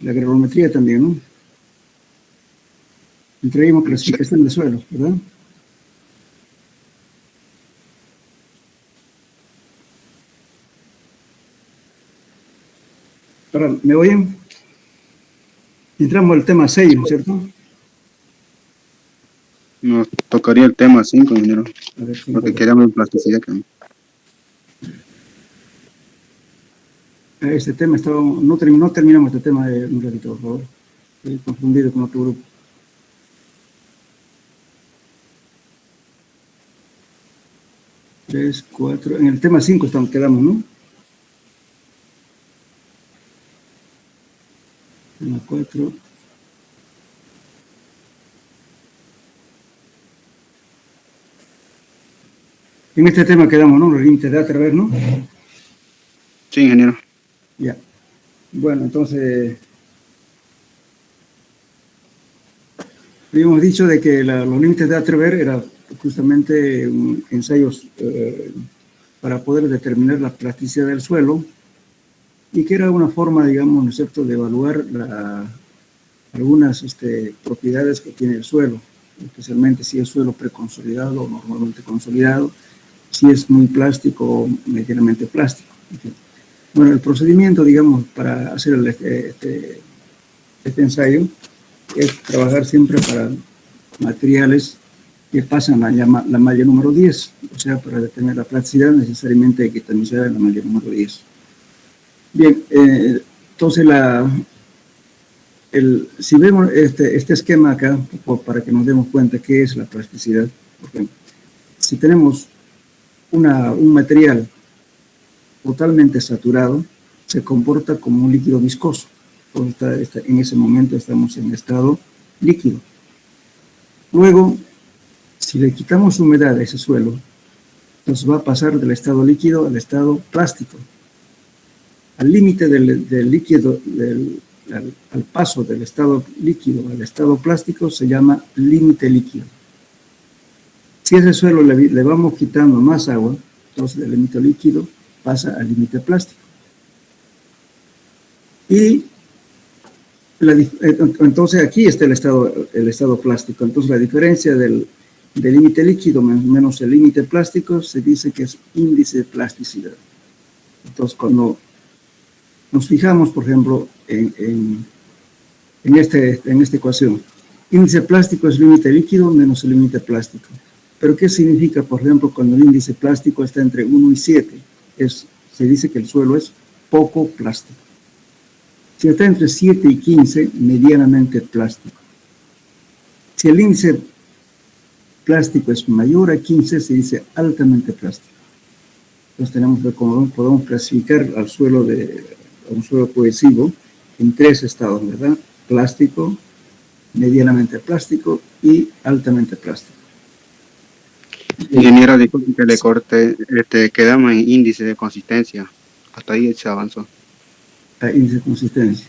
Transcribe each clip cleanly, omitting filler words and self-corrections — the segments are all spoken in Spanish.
la granulometría también, ¿no? Entreguemos clasificación de suelos, ¿verdad? Ahora, ¿me oyen? Entramos al tema 6, ¿no es cierto? Nos tocaría el tema 5, ingeniero. A ver, Porque queríamos plasticidad también. Este tema estaba, no terminamos este tema de un ratito, por favor. Estoy confundido con otro grupo. Tres, cuatro. En el tema 5 quedamos, ¿no? Tema 4. En este tema quedamos, ¿no? Los límites de Atterberg, ¿no? Sí, ingeniero. Ya. Bueno, entonces, habíamos dicho de que los límites de Atterberg eran justamente ensayos para poder determinar la plasticidad del suelo y que era una forma, digamos, ¿no es cierto?, de evaluar algunas propiedades que tiene el suelo, especialmente si es suelo preconsolidado o normalmente consolidado, si es muy plástico o medianamente plástico. Bueno, el procedimiento, digamos, para hacer este ensayo es trabajar siempre para materiales que pasan la malla número 10, o sea, para determinar la plasticidad necesariamente hay que tamizar en la malla número 10. Bien, entonces si vemos este esquema acá, para que nos demos cuenta qué es la plasticidad, por ejemplo, si tenemos un material totalmente saturado, se comporta como un líquido viscoso. En ese momento estamos en estado líquido. Luego, si le quitamos humedad a ese suelo, nos va a pasar del estado líquido al estado plástico. Al límite del líquido, al paso del estado líquido al estado plástico se llama límite líquido. Si a ese suelo le vamos quitando más agua, entonces el límite líquido pasa al límite plástico. Y entonces aquí está el estado plástico. Entonces la diferencia del límite líquido menos el límite plástico se dice que es índice de plasticidad. Entonces cuando nos fijamos, por ejemplo, en esta ecuación, índice plástico es límite líquido menos el límite plástico. Pero ¿qué significa, por ejemplo, cuando el índice plástico está entre 1 y 7? Se dice que el suelo es poco plástico. Si está entre 7 y 15, medianamente plástico. Si el índice plástico es mayor a 15, se dice altamente plástico. Entonces tenemos que ver cómo podemos clasificar a un suelo cohesivo en 3 estados, ¿verdad? Plástico, medianamente plástico y altamente plástico. Ingeniero, disculpe que le corte, quedamos en índice de consistencia. Hasta ahí se avanzó. Índice de consistencia.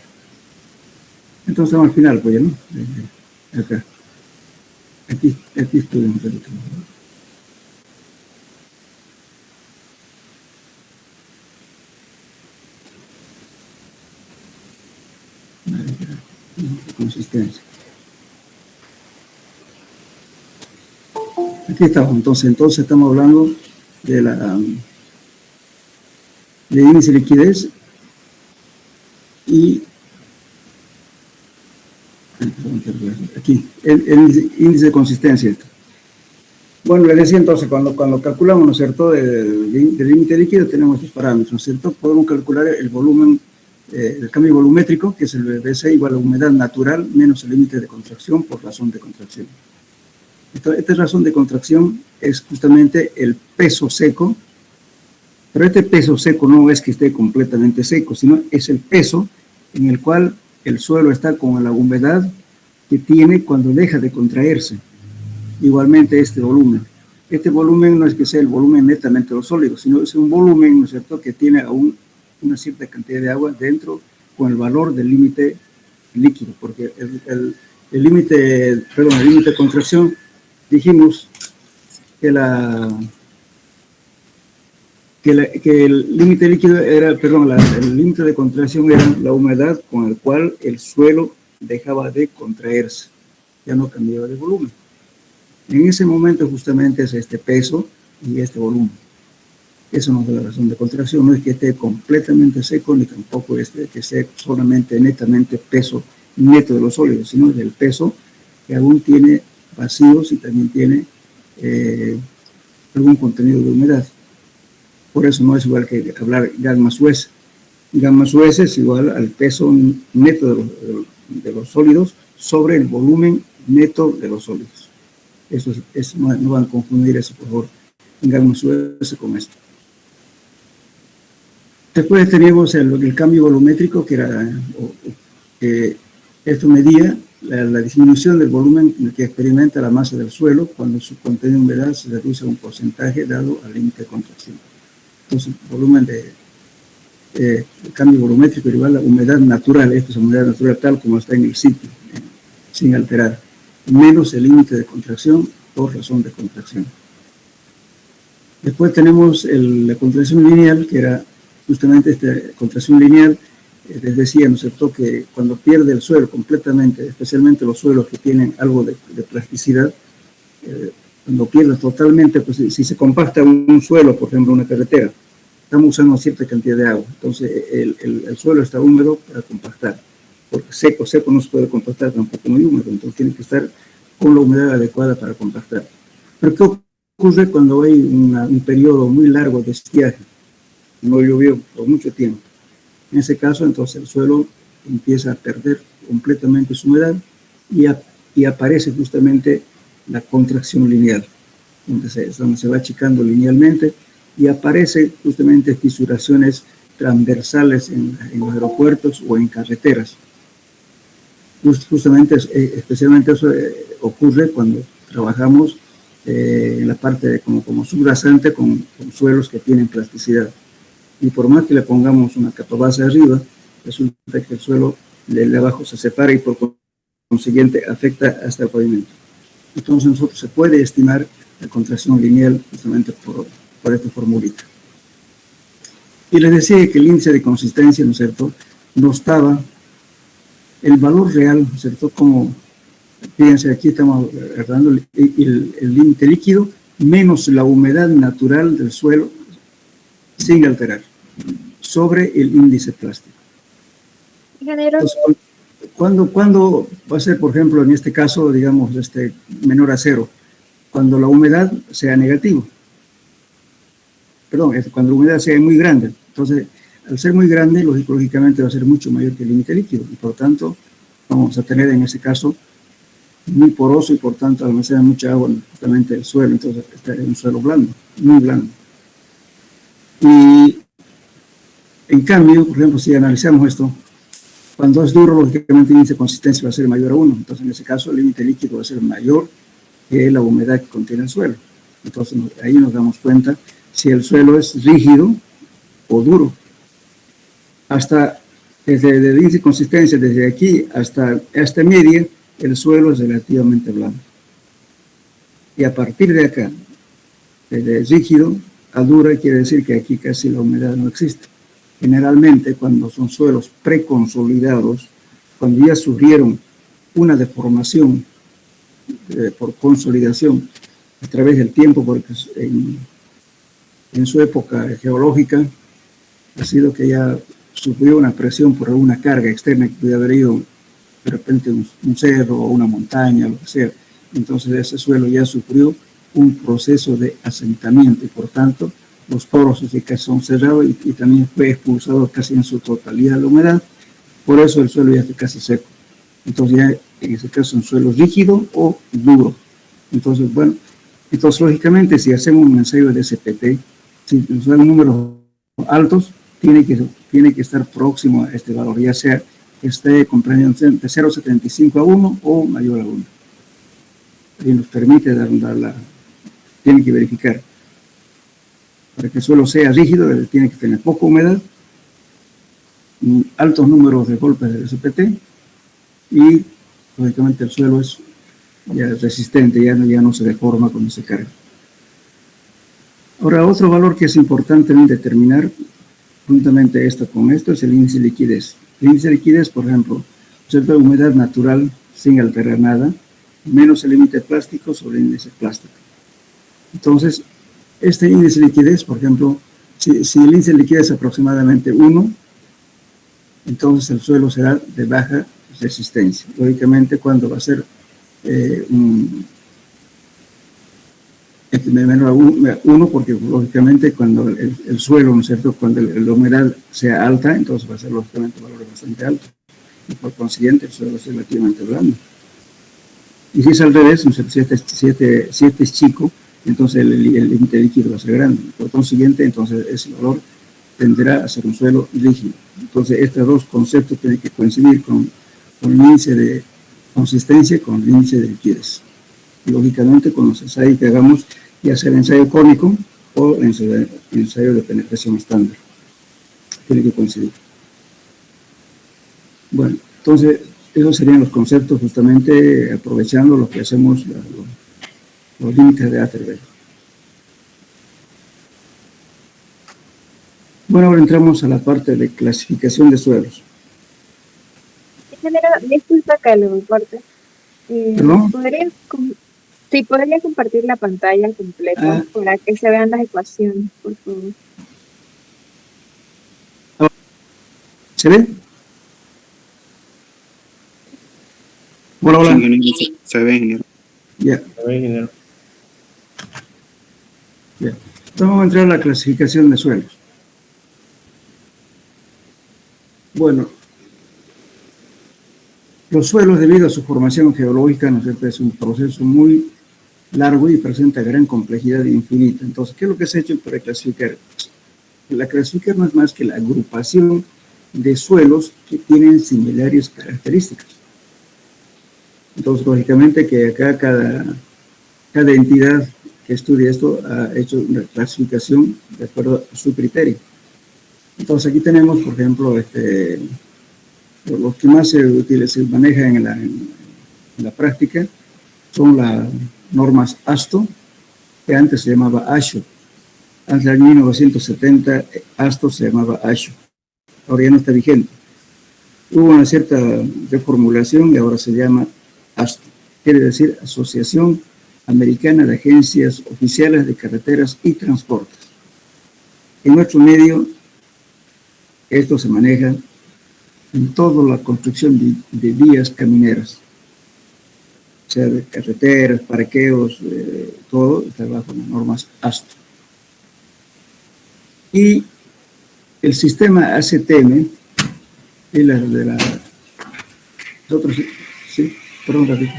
Entonces estamos al final, pues ya, ¿no? Acá. Aquí estuvimos. Consistencia. Aquí estamos, entonces estamos hablando de índice de liquidez y aquí, el índice de consistencia. Bueno, le decía entonces, cuando calculamos, ¿no es cierto?, del límite líquido tenemos estos parámetros, ¿no es cierto? Podemos calcular el volumen, el cambio volumétrico, que es el BC igual a humedad natural menos el límite de contracción por razón de contracción. Esta razón de contracción es justamente el peso seco, pero este peso seco no es que esté completamente seco, sino es el peso en el cual el suelo está con la humedad que tiene cuando deja de contraerse. Igualmente este volumen. Este volumen no es que sea el volumen netamente de los sólidos, sino es un volumen, ¿no es cierto?, que tiene aún una cierta cantidad de agua dentro con el valor del límite líquido, porque el límite de contracción, dijimos que que el límite líquido era, perdón, el límite de contracción era la humedad con el cual el suelo dejaba de contraerse, ya no cambiaba de volumen. En ese momento justamente es este peso y este volumen. Eso nos da la razón de contracción, no es que esté completamente seco, ni tampoco es que sea solamente netamente peso neto de los sólidos, sino del peso que aún tiene vacíos y también tiene algún contenido de humedad. Por eso no es igual que hablar gamma su S. Gamma su S es igual al peso neto de los sólidos sobre el volumen neto de los sólidos. Eso no van a confundir eso, por favor, en gamma su S con esto. Después teníamos el cambio volumétrico, que era, esto medía la disminución del volumen en el que experimenta la masa del suelo cuando su contenido de humedad se reduce a un porcentaje dado al límite de contracción. Entonces, el volumen de cambio volumétrico igual a la humedad natural, esto es humedad natural tal como está en el sitio, sin alterar, menos el límite de contracción por razón de contracción. Después tenemos la contracción lineal, que era justamente esta contracción lineal. Les decía, ¿no es cierto?, que cuando pierde el suelo completamente, especialmente los suelos que tienen algo de plasticidad, cuando pierde totalmente, pues si se compacta un suelo, por ejemplo, una carretera, estamos usando cierta cantidad de agua, entonces el suelo está húmedo para compactar, porque seco no se puede compactar, tampoco muy húmedo, entonces tiene que estar con la humedad adecuada para compactar. Pero ¿qué ocurre cuando hay un periodo muy largo de estiaje? No llovió por mucho tiempo. En ese caso, entonces, el suelo empieza a perder completamente su humedad y aparece justamente la contracción lineal, donde se va achicando linealmente y aparece justamente fisuraciones transversales en los aeropuertos o en carreteras. Justamente, especialmente eso ocurre cuando trabajamos en la parte como subrasante con suelos que tienen plasticidad. Y por más que le pongamos una capa base arriba, resulta que el suelo de abajo se separa y por consiguiente afecta hasta el pavimento. Entonces se puede estimar la contracción lineal justamente por esta formulita. Y les decía que el índice de consistencia, ¿no es cierto?, no estaba el valor real, ¿no es cierto?, como, fíjense, aquí estamos agarrando el límite líquido menos la humedad natural del suelo sin alterar, sobre el índice plástico. Entonces, ¿cuándo va a ser, por ejemplo, en este caso, digamos, menor a cero? Cuando la humedad sea negativa. Perdón, cuando la humedad sea muy grande. Entonces, al ser muy grande, lógicamente va a ser mucho mayor que el límite líquido. Y por tanto, vamos a tener en ese caso muy poroso y por tanto almacena mucha agua justamente el suelo. Entonces, está en un suelo blando, muy blando. Y en cambio, por ejemplo, si analizamos esto, cuando es duro, lógicamente el índice de consistencia va a ser mayor a 1. Entonces, en ese caso, el límite líquido va a ser mayor que la humedad que contiene el suelo. Entonces, ahí nos damos cuenta si el suelo es rígido o duro. Hasta desde el índice de consistencia, desde aquí hasta esta media, el suelo es relativamente blando. Y a partir de acá, desde rígido a duro, quiere decir que aquí casi la humedad no existe. Generalmente, cuando son suelos preconsolidados, cuando ya sufrieron una deformación por consolidación a través del tiempo, porque en su época geológica ha sido que ya sufrió una presión por alguna carga externa que puede haber ido de repente un cerro o una montaña, lo que sea. Entonces ese suelo ya sufrió un proceso de asentamiento y por tanto los poros casi son cerrados y también fue expulsado casi en su totalidad la humedad. Por eso el suelo ya está casi seco. Entonces ya en ese caso es un suelo rígido o duro. Entonces, bueno, lógicamente si hacemos un ensayo de SPT, si nos dan números altos, tiene que estar próximo a este valor, ya sea que esté comprendiendo de 0,75 a 1 o mayor a 1. Y nos permite tiene que verificar. Para que el suelo sea rígido, tiene que tener poca humedad, altos números de golpes del SPT y, lógicamente, el suelo es ya resistente, ya no se deforma cuando se carga. Ahora, otro valor que es importante determinar, juntamente esto con esto, es el índice de liquidez. El índice de liquidez, por ejemplo, observa humedad natural sin alterar nada, menos el límite plástico sobre el índice plástico. Entonces, este índice de liquidez, por ejemplo, si el índice de liquidez es aproximadamente 1, entonces el suelo será de baja resistencia. Lógicamente, cuando va a ser menor a 1, porque lógicamente cuando el suelo, ¿no es cierto?, cuando la humedad sea alta, entonces va a ser lógicamente valores bastante altos. Y por consiguiente, el suelo es relativamente blando. Y si es al revés, ¿no es cierto?, si este es chico, entonces el límite líquido va a ser grande. Por consiguiente, entonces ese valor tenderá a ser un suelo rígido. Entonces, estos dos conceptos tienen que coincidir con el índice de consistencia, con el índice de liquidez. Y lógicamente, con los ensayos que hagamos, ya sea el ensayo cónico o el ensayo de penetración estándar, tiene que coincidir. Bueno, entonces, esos serían los conceptos, justamente aprovechando lo que hacemos, los límites de Atterberg. Bueno, ahora entramos a la parte de clasificación de suelos. Disculpa que lo corte. ¿Perdón? ¿Podría compartir la pantalla completa para que se vean las ecuaciones, por favor? ¿Se ve? Hola, hola. Se ve, ingeniero. Ya. Ya. Entonces vamos a entrar a la clasificación de suelos. Bueno, los suelos, debido a su formación geológica, ¿no es cierto?, es un proceso muy largo y presenta gran complejidad infinita. Entonces, ¿qué es lo que se ha hecho para clasificar? La clasificación no es más que la agrupación de suelos que tienen similares características. Entonces, lógicamente que acá cada entidad que estudia esto ha hecho una clasificación de acuerdo a su criterio. Entonces, aquí tenemos, por ejemplo, los que más se manejan en la práctica son las normas ASTO, que antes se llamaba ASHO. Antes del año 1970, ASTO se llamaba ASHO. Ahora ya no está vigente. Hubo una cierta reformulación y ahora se llama ASTO. Quiere decir Asociación Americana de Agencias Oficiales de Carreteras y Transportes. En nuestro medio, esto se maneja en toda la construcción de vías camineras, o sea, de carreteras, parqueos, todo está bajo las normas ASTO. Y el sistema ACTM es la de la... Nosotros, sí, perdón, un ratito.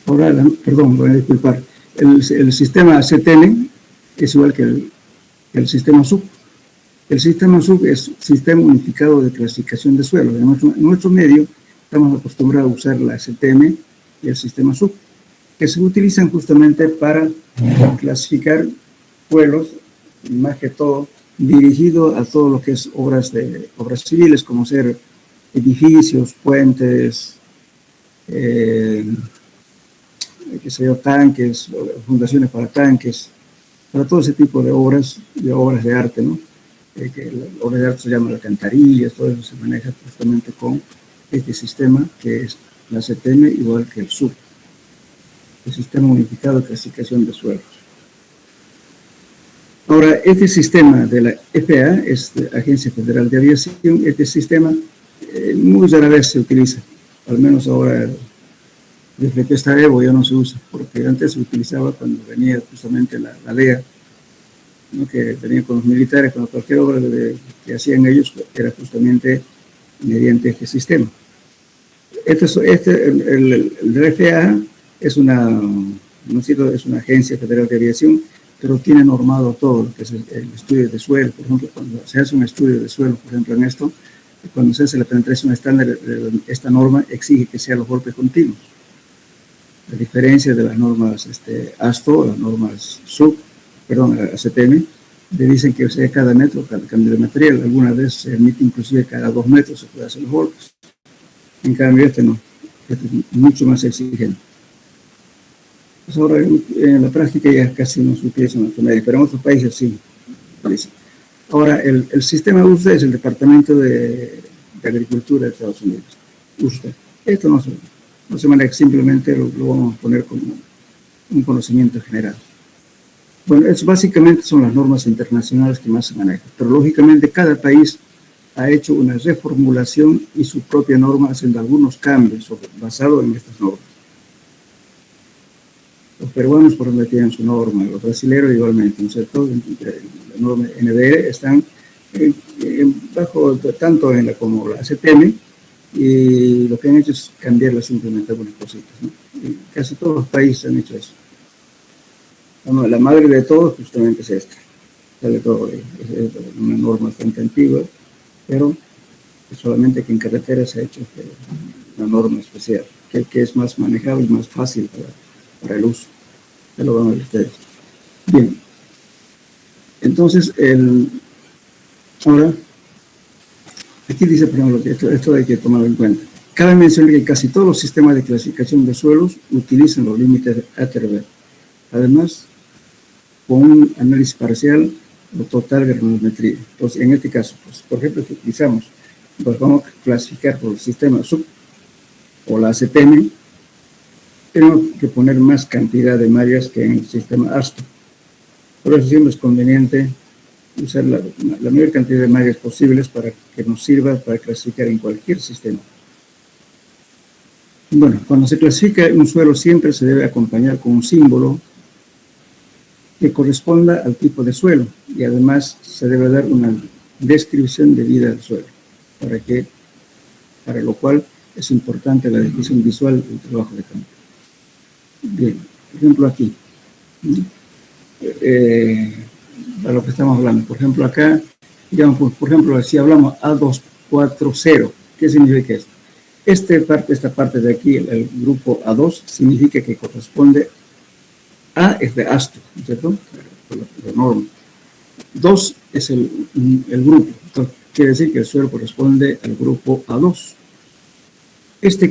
Ahora, perdón, voy a disculpar. El sistema CTN es igual que el sistema SUB. El sistema SUB es Sistema Unificado de Clasificación de Suelos. En nuestro medio estamos acostumbrados a usar la CTM y el sistema SUB, que se utilizan justamente para clasificar suelos, más que todo dirigido a todo lo que es obras civiles, como ser edificios, puentes, tanques, fundaciones para tanques, para todo ese tipo de obras de arte, ¿no? Que las obras de arte se llaman alcantarillas, todo eso se maneja justamente con este sistema que es la CTM, igual que el SUB, el Sistema Unificado de Clasificación de Suelos. Ahora, este sistema de la FAA, es la Agencia Federal de Aviación, este sistema muy rara vez se utiliza, al menos ahora, desde que está Evo ya no se usa, porque antes se utilizaba cuando venía justamente la DEA, ¿no?, que venía con los militares, con cualquier obra que hacían ellos, era justamente mediante este sistema. El RFA es una agencia federal de aviación, pero tiene normado todo lo que es el estudio de suelo. Por ejemplo, cuando se hace un estudio de suelo, por ejemplo, en esto, cuando se hace la penetración estándar, esta norma exige que sean los golpes continuos. A diferencia de las normas ASTO, las normas ACTM, le dicen que sea cada metro, cada cambio de material. Alguna vez se emite inclusive cada 2 metros se puede hacer los golpes. En cambio, no. Este es mucho más exigente. Pues ahora, en la práctica ya casi no se utiliza en Latinoamérica, pero en otros países sí. Ahora, el sistema USDA es el Departamento de Agricultura de Estados Unidos. USDA. Esto no se maneja, simplemente lo vamos a poner como un conocimiento general. Bueno, eso básicamente son las normas internacionales que más se manejan, pero lógicamente cada país ha hecho una reformulación y su propia norma haciendo algunos cambios basados en estas normas. Los peruanos, por ejemplo, tienen su norma, los brasileños igualmente, ¿no es cierto? La norma NBR están bajo tanto como la ACTM, y lo que han hecho es cambiarla simplemente algunas cositas, ¿no? Y casi todos los países han hecho eso. Bueno, la madre de todos justamente es esta. De todo, es una norma bastante antigua, pero solamente que en carretera se ha hecho una norma especial, que es más manejable y más fácil para el uso. Ya lo van a ver ustedes. Bien. Entonces, ahora, aquí dice, por ejemplo, que esto hay que tomarlo en cuenta. Cabe mencionar que casi todos los sistemas de clasificación de suelos utilizan los límites de Atterberg. Además, con un análisis parcial o total de granulometría. Entonces, en este caso, pues, por ejemplo, si utilizamos, pues vamos a clasificar por el sistema SUB o la ACTM, tenemos que poner más cantidad de mallas que en el sistema ASTO. Por eso siempre es conveniente usar la mayor cantidad de mallas posibles para que nos sirva para clasificar en cualquier sistema. Bueno, cuando se clasifica un suelo siempre se debe acompañar con un símbolo que corresponda al tipo de suelo, y además se debe dar una descripción de vida del suelo, para lo cual es importante la descripción visual del trabajo de campo. Bien, por ejemplo aquí, a lo que estamos hablando, por ejemplo acá, digamos, por ejemplo, si hablamos A240, ¿qué significa esto? Esta parte de aquí, el grupo A2, significa que corresponde A es de ASTO, ¿cierto? La norma. 2 es el grupo. Entonces, quiere decir que el suelo corresponde al grupo A2.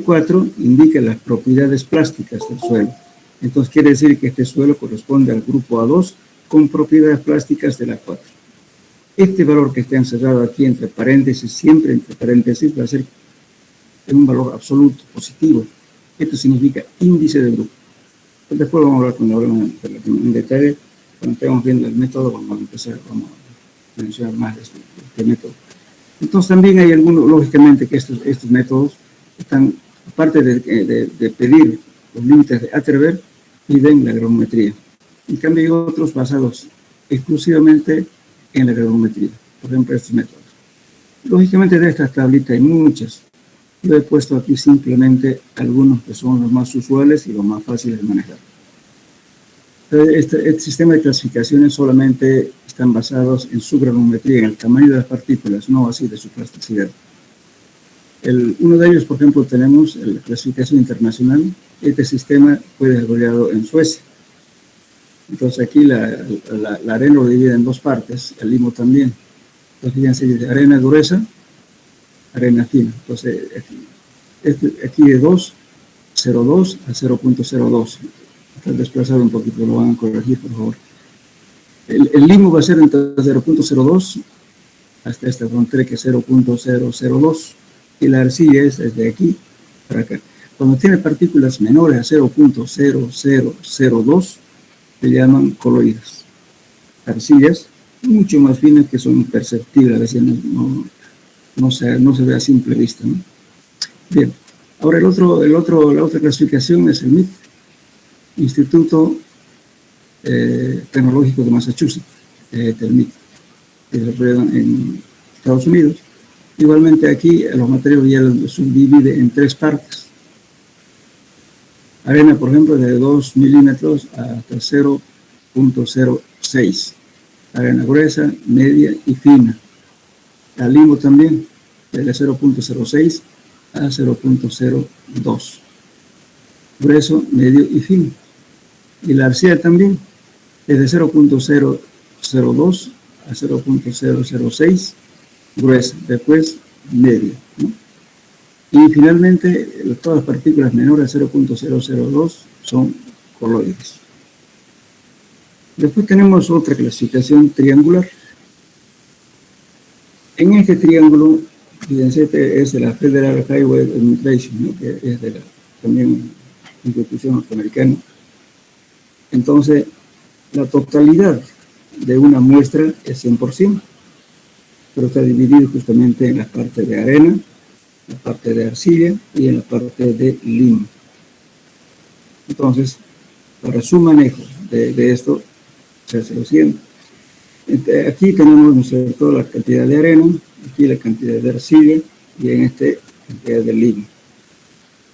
4 indica las propiedades plásticas del suelo. Entonces, quiere decir que este suelo corresponde al grupo A2 con propiedades plásticas de la 4. Este valor que está encerrado aquí entre paréntesis, siempre entre paréntesis, va a ser un valor absoluto, positivo. Esto significa índice de grupo. Después vamos a hablar cuando hablemos en detalle, cuando estemos viendo el método, vamos a mencionar más de este método. Entonces también hay algunos, lógicamente, que estos métodos están, aparte de pedir los límites de Atterberg, piden la granulometría. En cambio hay otros basados exclusivamente en la granulometría, por ejemplo estos métodos. Lógicamente de estas tablitas hay muchas. Yo he puesto aquí simplemente algunos que son los más usuales y los más fáciles de manejar. Este sistema de clasificaciones solamente están basados en su granulometría, en el tamaño de las partículas, no así de su plasticidad. Uno de ellos, por ejemplo, tenemos la clasificación internacional. Este sistema fue desarrollado en Suecia. Entonces aquí la arena lo divide en 2 partes, el limo también. Entonces fíjense, arena de dureza, arena fina. Entonces aquí de 2,02 a 0,02. Está desplazado un poquito, lo van a corregir, por favor. El limo va a ser entre 0,02 hasta esta frontera que es 0,002. Y la arcilla es desde aquí para acá. Cuando tiene partículas menores a 0,0002, se llaman coloides. Arcillas mucho más finas que son imperceptibles, a veces no se ve a simple vista, ¿no? Bien, ahora la otra clasificación es el MIT, Instituto Tecnológico de Massachusetts, el MIT, desarrollado en Estados Unidos. Igualmente aquí los materiales ya los subdivide en 3 partes. Arena, por ejemplo, de 2 milímetros hasta 0.06. Arena gruesa, media y fina. El limo también, desde 0.06 a 0.02. Grueso, medio y fino. Y la arcilla también, desde 0.002 a 0.006, gruesa, después media, ¿no? Y finalmente, todas las partículas menores a 0.002 son coloides. Después tenemos otra clasificación triangular. En este triángulo, fíjense, este es de la Federal Highway Administration, ¿no? Que es de la también institución norteamericana. Entonces, la totalidad de una muestra es 100%, pero está dividido justamente en la parte de arena, la parte de arcilla y en la parte de limo. Entonces, para su manejo de esto, se hace lo siguiente. Aquí tenemos, ¿no es cierto?, la cantidad de arena, aquí la cantidad de arcilla y en este cantidad de limo.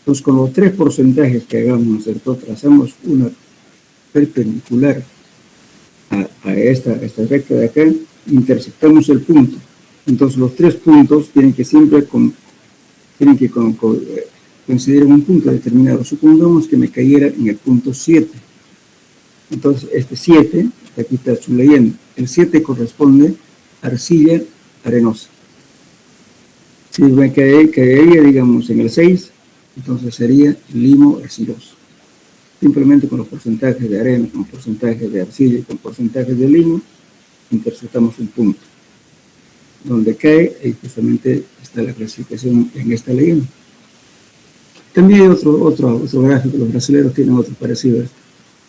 Entonces, con los 3 porcentajes que hagamos, ¿no es cierto?, trazamos una perpendicular a esta recta de acá, intersectamos el punto. Entonces, los 3 puntos tienen que siempre coincidir en un punto determinado. Supongamos que me cayera en el punto 7. Entonces, este 7, aquí está su leyenda, el 7 corresponde a arcilla arenosa. Si me caería, digamos, en el 6, entonces sería limo arcilloso. Simplemente con los porcentajes de arena, con porcentajes de arcilla y con porcentajes de limo, interceptamos un punto. Donde cae, ahí justamente está la clasificación en esta leyenda. También hay otro gráfico, los brasileños tienen otro parecido,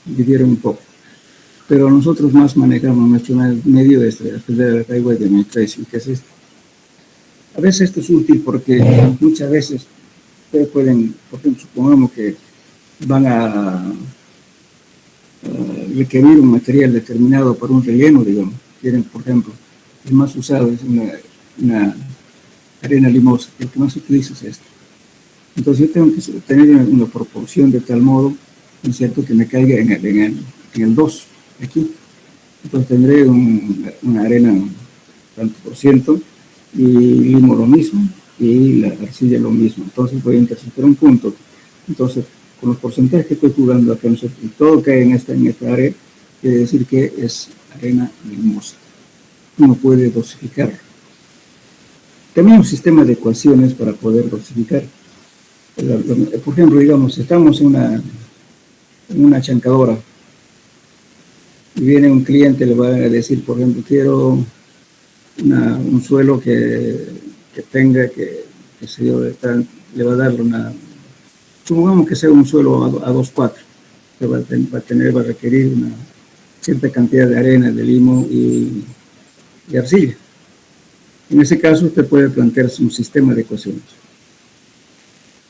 difieren un poco. Pero nosotros más manejamos nuestro medio de la Highway Administration, que es este. A veces esto es útil porque muchas veces ustedes pueden, por ejemplo, supongamos que van a requerir un material determinado para un relleno, digamos. Quieren, por ejemplo, el más usado es una arena limosa, el que más se utiliza es esto. Entonces yo tengo que tener una proporción de tal modo, ¿no es cierto?, que me caiga en el 2, aquí. Entonces tendré una arena tanto por ciento, y limo lo mismo, y la arcilla lo mismo. Entonces voy a interceptar un punto. Entonces, con los porcentajes que estoy jugando acá, y todo cae en esta área, quiere decir que es arena limosa. Uno puede dosificar. También un sistema de ecuaciones para poder dosificar. Por ejemplo, digamos, estamos en una chancadora y viene un cliente, le va a decir, por ejemplo, quiero un suelo que tenga, que se yo, le va a dar supongamos que sea un suelo a 2,4, que va a requerir una cierta cantidad de arena, de limo y arcilla. En ese caso, usted puede plantearse un sistema de ecuaciones.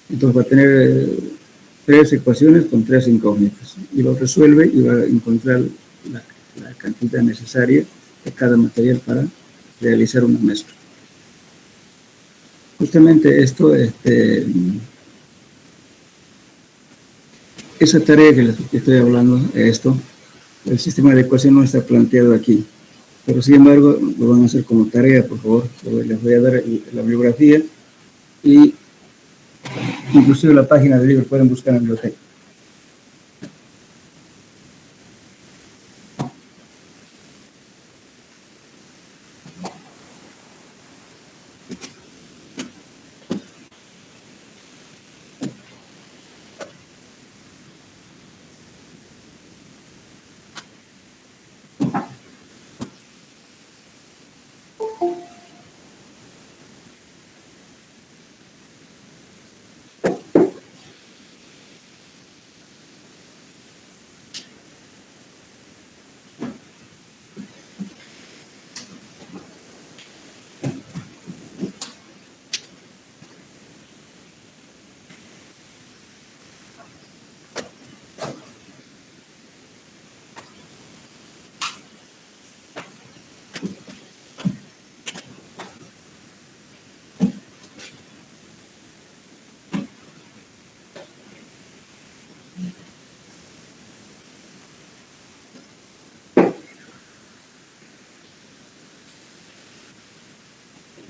Entonces va a tener 3 ecuaciones con 3 incógnitas y lo resuelve y va a encontrar la cantidad necesaria de cada material para realizar una mezcla. Justamente esto, esa tarea que estoy hablando, el sistema de ecuación no está planteado aquí, pero sin embargo lo van a hacer como tarea, por favor. Les voy a dar la bibliografía y inclusive la página del libro, pueden buscar en la biblioteca.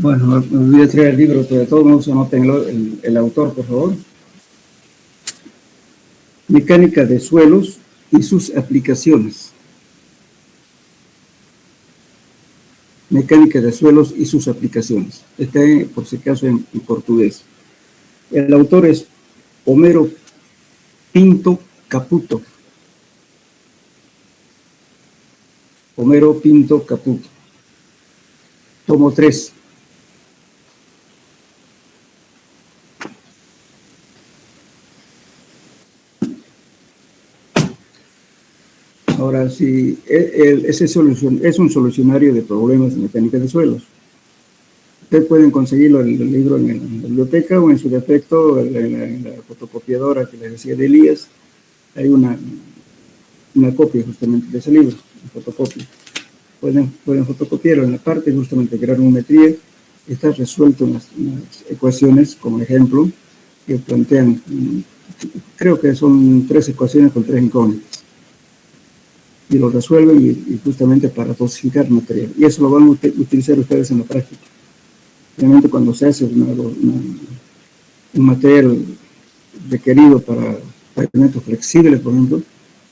Bueno, me voy a traer el libro, pero de todos modos anoten el autor, por favor. Mecánica de suelos y sus aplicaciones. Mecánica de suelos y sus aplicaciones. Está, por si acaso, en portugués. El autor es Homero Pinto Caputo. Homero Pinto Caputo. Tomo 3. Ahora, sí, es un solucionario de problemas de mecánica de suelos. Ustedes pueden conseguirlo el libro en la biblioteca o en su defecto en la fotocopiadora que les decía de Elías. Hay una copia justamente de ese libro, una fotocopia. Pueden fotocopiarlo en la parte justamente de granulometría. Está resuelto en las ecuaciones, como ejemplo, que plantean, creo que son 3 ecuaciones con 3 incógnitas. Y lo resuelven y justamente para dosificar material. Y eso lo van a utilizar ustedes en la práctica. Realmente cuando se hace un material requerido para pavimentos flexibles, por ejemplo,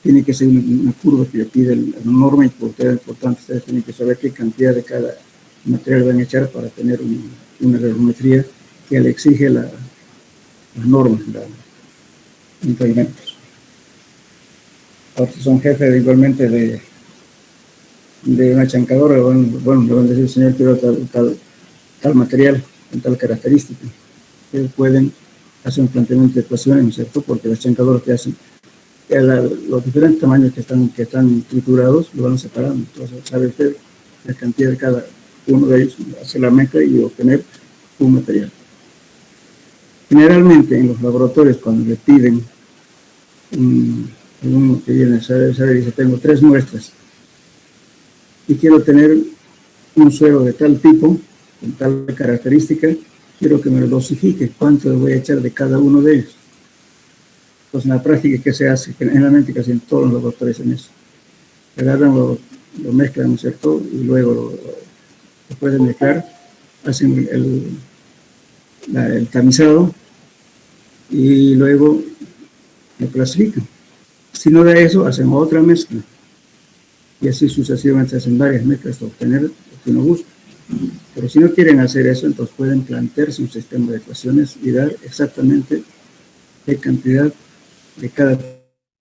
tiene que ser una curva que le pide la norma y por tanto ustedes tienen que saber qué cantidad de cada material van a echar para tener una granulometría que le exige las normas en pavimentos. Ahora, si son jefes igualmente de una chancadora, bueno, le van a decir, señor, quiero tal material, con tal característica. Ustedes pueden hacer un planteamiento de ecuaciones, ¿no es cierto? Porque las chancadoras que hacen, los diferentes tamaños que están triturados, lo van separando. Entonces, sabe usted la cantidad de cada uno de ellos, hacer la mezcla y obtener un material. Generalmente, en los laboratorios, cuando le piden uno que viene, dice, tengo 3 muestras y quiero tener un suelo de tal tipo, con tal característica, quiero que me lo dosifique, cuánto le voy a echar de cada uno de ellos. Entonces, en la práctica, ¿qué se hace? Generalmente casi en todos los laboratorios en eso. Agarran, lo mezclan, ¿no es cierto? Y luego después de mezclar, hacen el tamizado y luego lo clasifican. Si no de eso, hacen otra mezcla. Y así sucesivamente hacen varias mezclas hasta obtener lo que uno busca. Pero si no quieren hacer eso, entonces pueden plantearse un sistema de ecuaciones y dar exactamente qué cantidad de cada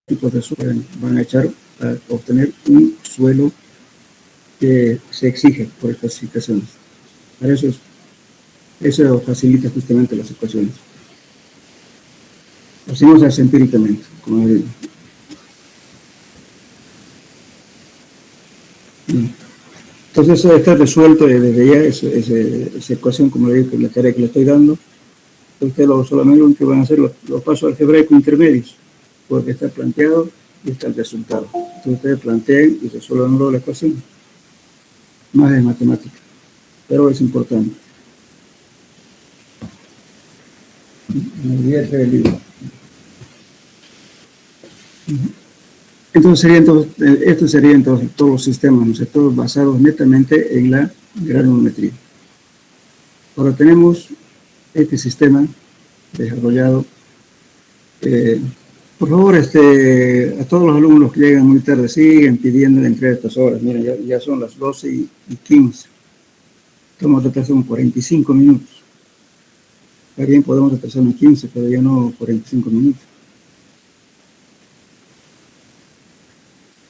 tipo de suelo van a echar para obtener un suelo que se exige por clasificaciones. Para eso facilita justamente las ecuaciones. Lo hacemos así empíricamente, como digo. Entonces eso está resuelto desde ya, esa ecuación, como le digo, la tarea que le estoy dando. Ustedes solamente lo que van a hacer los pasos algebraicos intermedios, porque está planteado y está el resultado. Entonces ustedes plantean y resuelvan luego la ecuación. Más de matemática, pero es importante. Me olvidé de traer el libro. Entonces estos serían todos los sistemas, ¿no sé? Todos basados netamente en la granulometría. Ahora tenemos este sistema desarrollado. Por favor, a todos los alumnos que llegan muy tarde, siguen pidiendo la entrega de estas horas. Miren, ya son las 12:15. Estamos retrasando 45 minutos. Está bien, podemos retrasar en 15, pero ya no 45 minutos.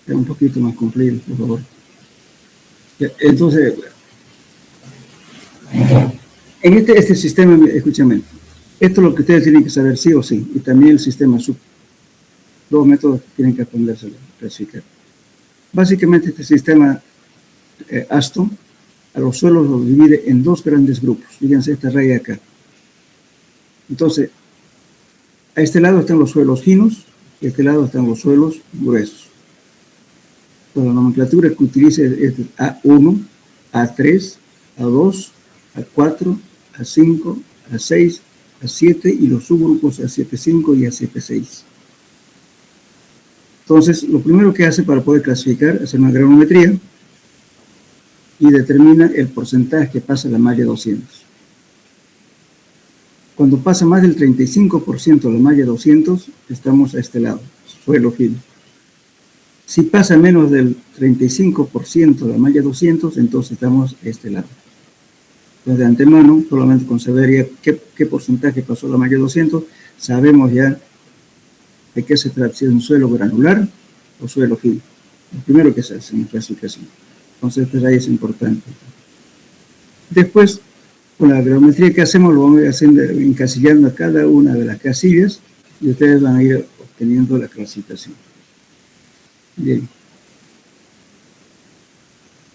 Un poquito más cumplido, por favor. Entonces, en este sistema, escúchame, esto es lo que ustedes tienen que saber sí o sí, y también el sistema sub. 2 métodos que tienen que aprenderse a clasificar. Básicamente, este sistema ASTO a los suelos los divide en 2 grandes grupos. Fíjense esta raya acá. Entonces, a este lado están los suelos finos y a este lado están los suelos gruesos. La nomenclatura que utiliza es A1, A3, A2, A4, A5, A6, A7 y los subgrupos A7.5 y A7.6. Entonces, lo primero que hace para poder clasificar es hacer una granulometría y determina el porcentaje que pasa la malla 200. Cuando pasa más del 35% la malla 200, estamos a este lado, suelo fino. Si pasa menos del 35% la malla 200, entonces estamos a este lado. Entonces, de antemano, solamente con saber qué porcentaje pasó la malla 200, sabemos ya de qué se trata, si es un suelo granular o suelo fino. Lo primero que se hace en clasificación. Entonces, este ahí es importante. Después, con la gradometría que hacemos, lo vamos a ir haciendo, encasillando a cada una de las casillas y ustedes van a ir obteniendo la clasificación. Bien.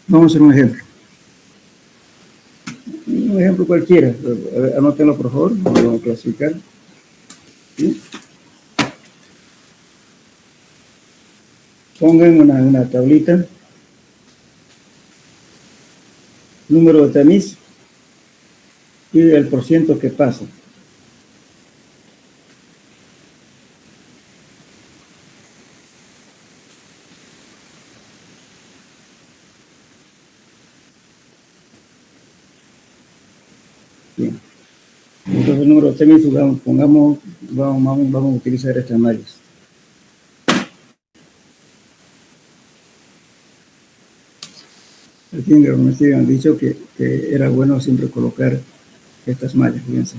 Vamos a hacer un ejemplo. Un ejemplo cualquiera. Anótenlo, por favor. Vamos a clasificar. ¿Sí? Pongan una tablita. Número de tamiz y el porciento que pasa. Bien. Entonces el número de tamiz, vamos a utilizar estas mallas. Aquí en gradometría han dicho que era bueno siempre colocar estas mallas, fíjense.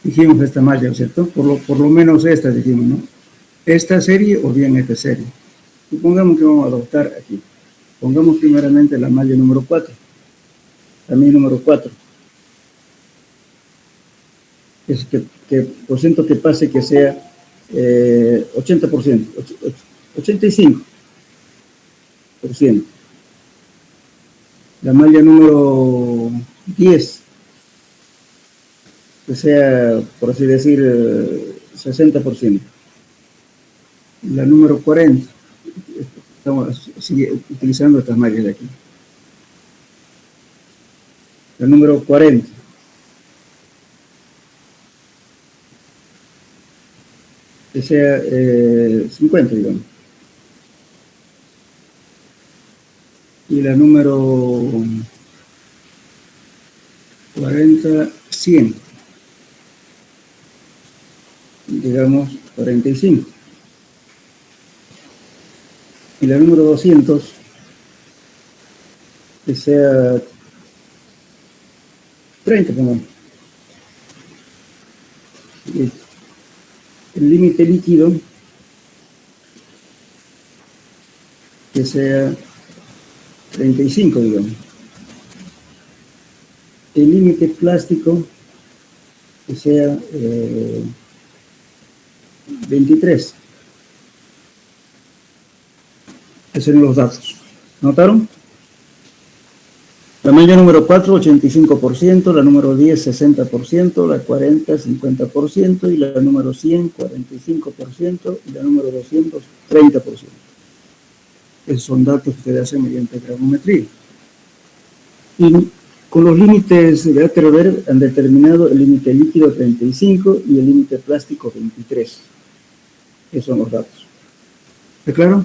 Dijimos esta malla, ¿cierto? Por lo menos esta dijimos, ¿no? Esta serie o bien esta serie. Supongamos que vamos a adoptar aquí. Pongamos primeramente la malla número 4. También número 4. Es que porciento que pase que sea 80%, 85%. La malla número 10, que sea, por así decir, 60%. La número 40, estamos utilizando estas mallas de aquí. La número 40. Que sea 50, digamos. Y la número 40, 100. Digamos 45. Y la número 200, que sea 30, pongamos. El límite líquido, que sea 35, digamos. El límite plástico, que sea 23. Esos son los datos. ¿Notaron? La malla número 4, 85%, la número 10, 60%, la 40, 50%, y la número 100, 45%, y la número 200, 30%. Esos son datos que se hacen mediante gradometría. Y con los límites de Atterberg han determinado el límite líquido 35 y el límite plástico 23. Esos son los datos. ¿Está claro?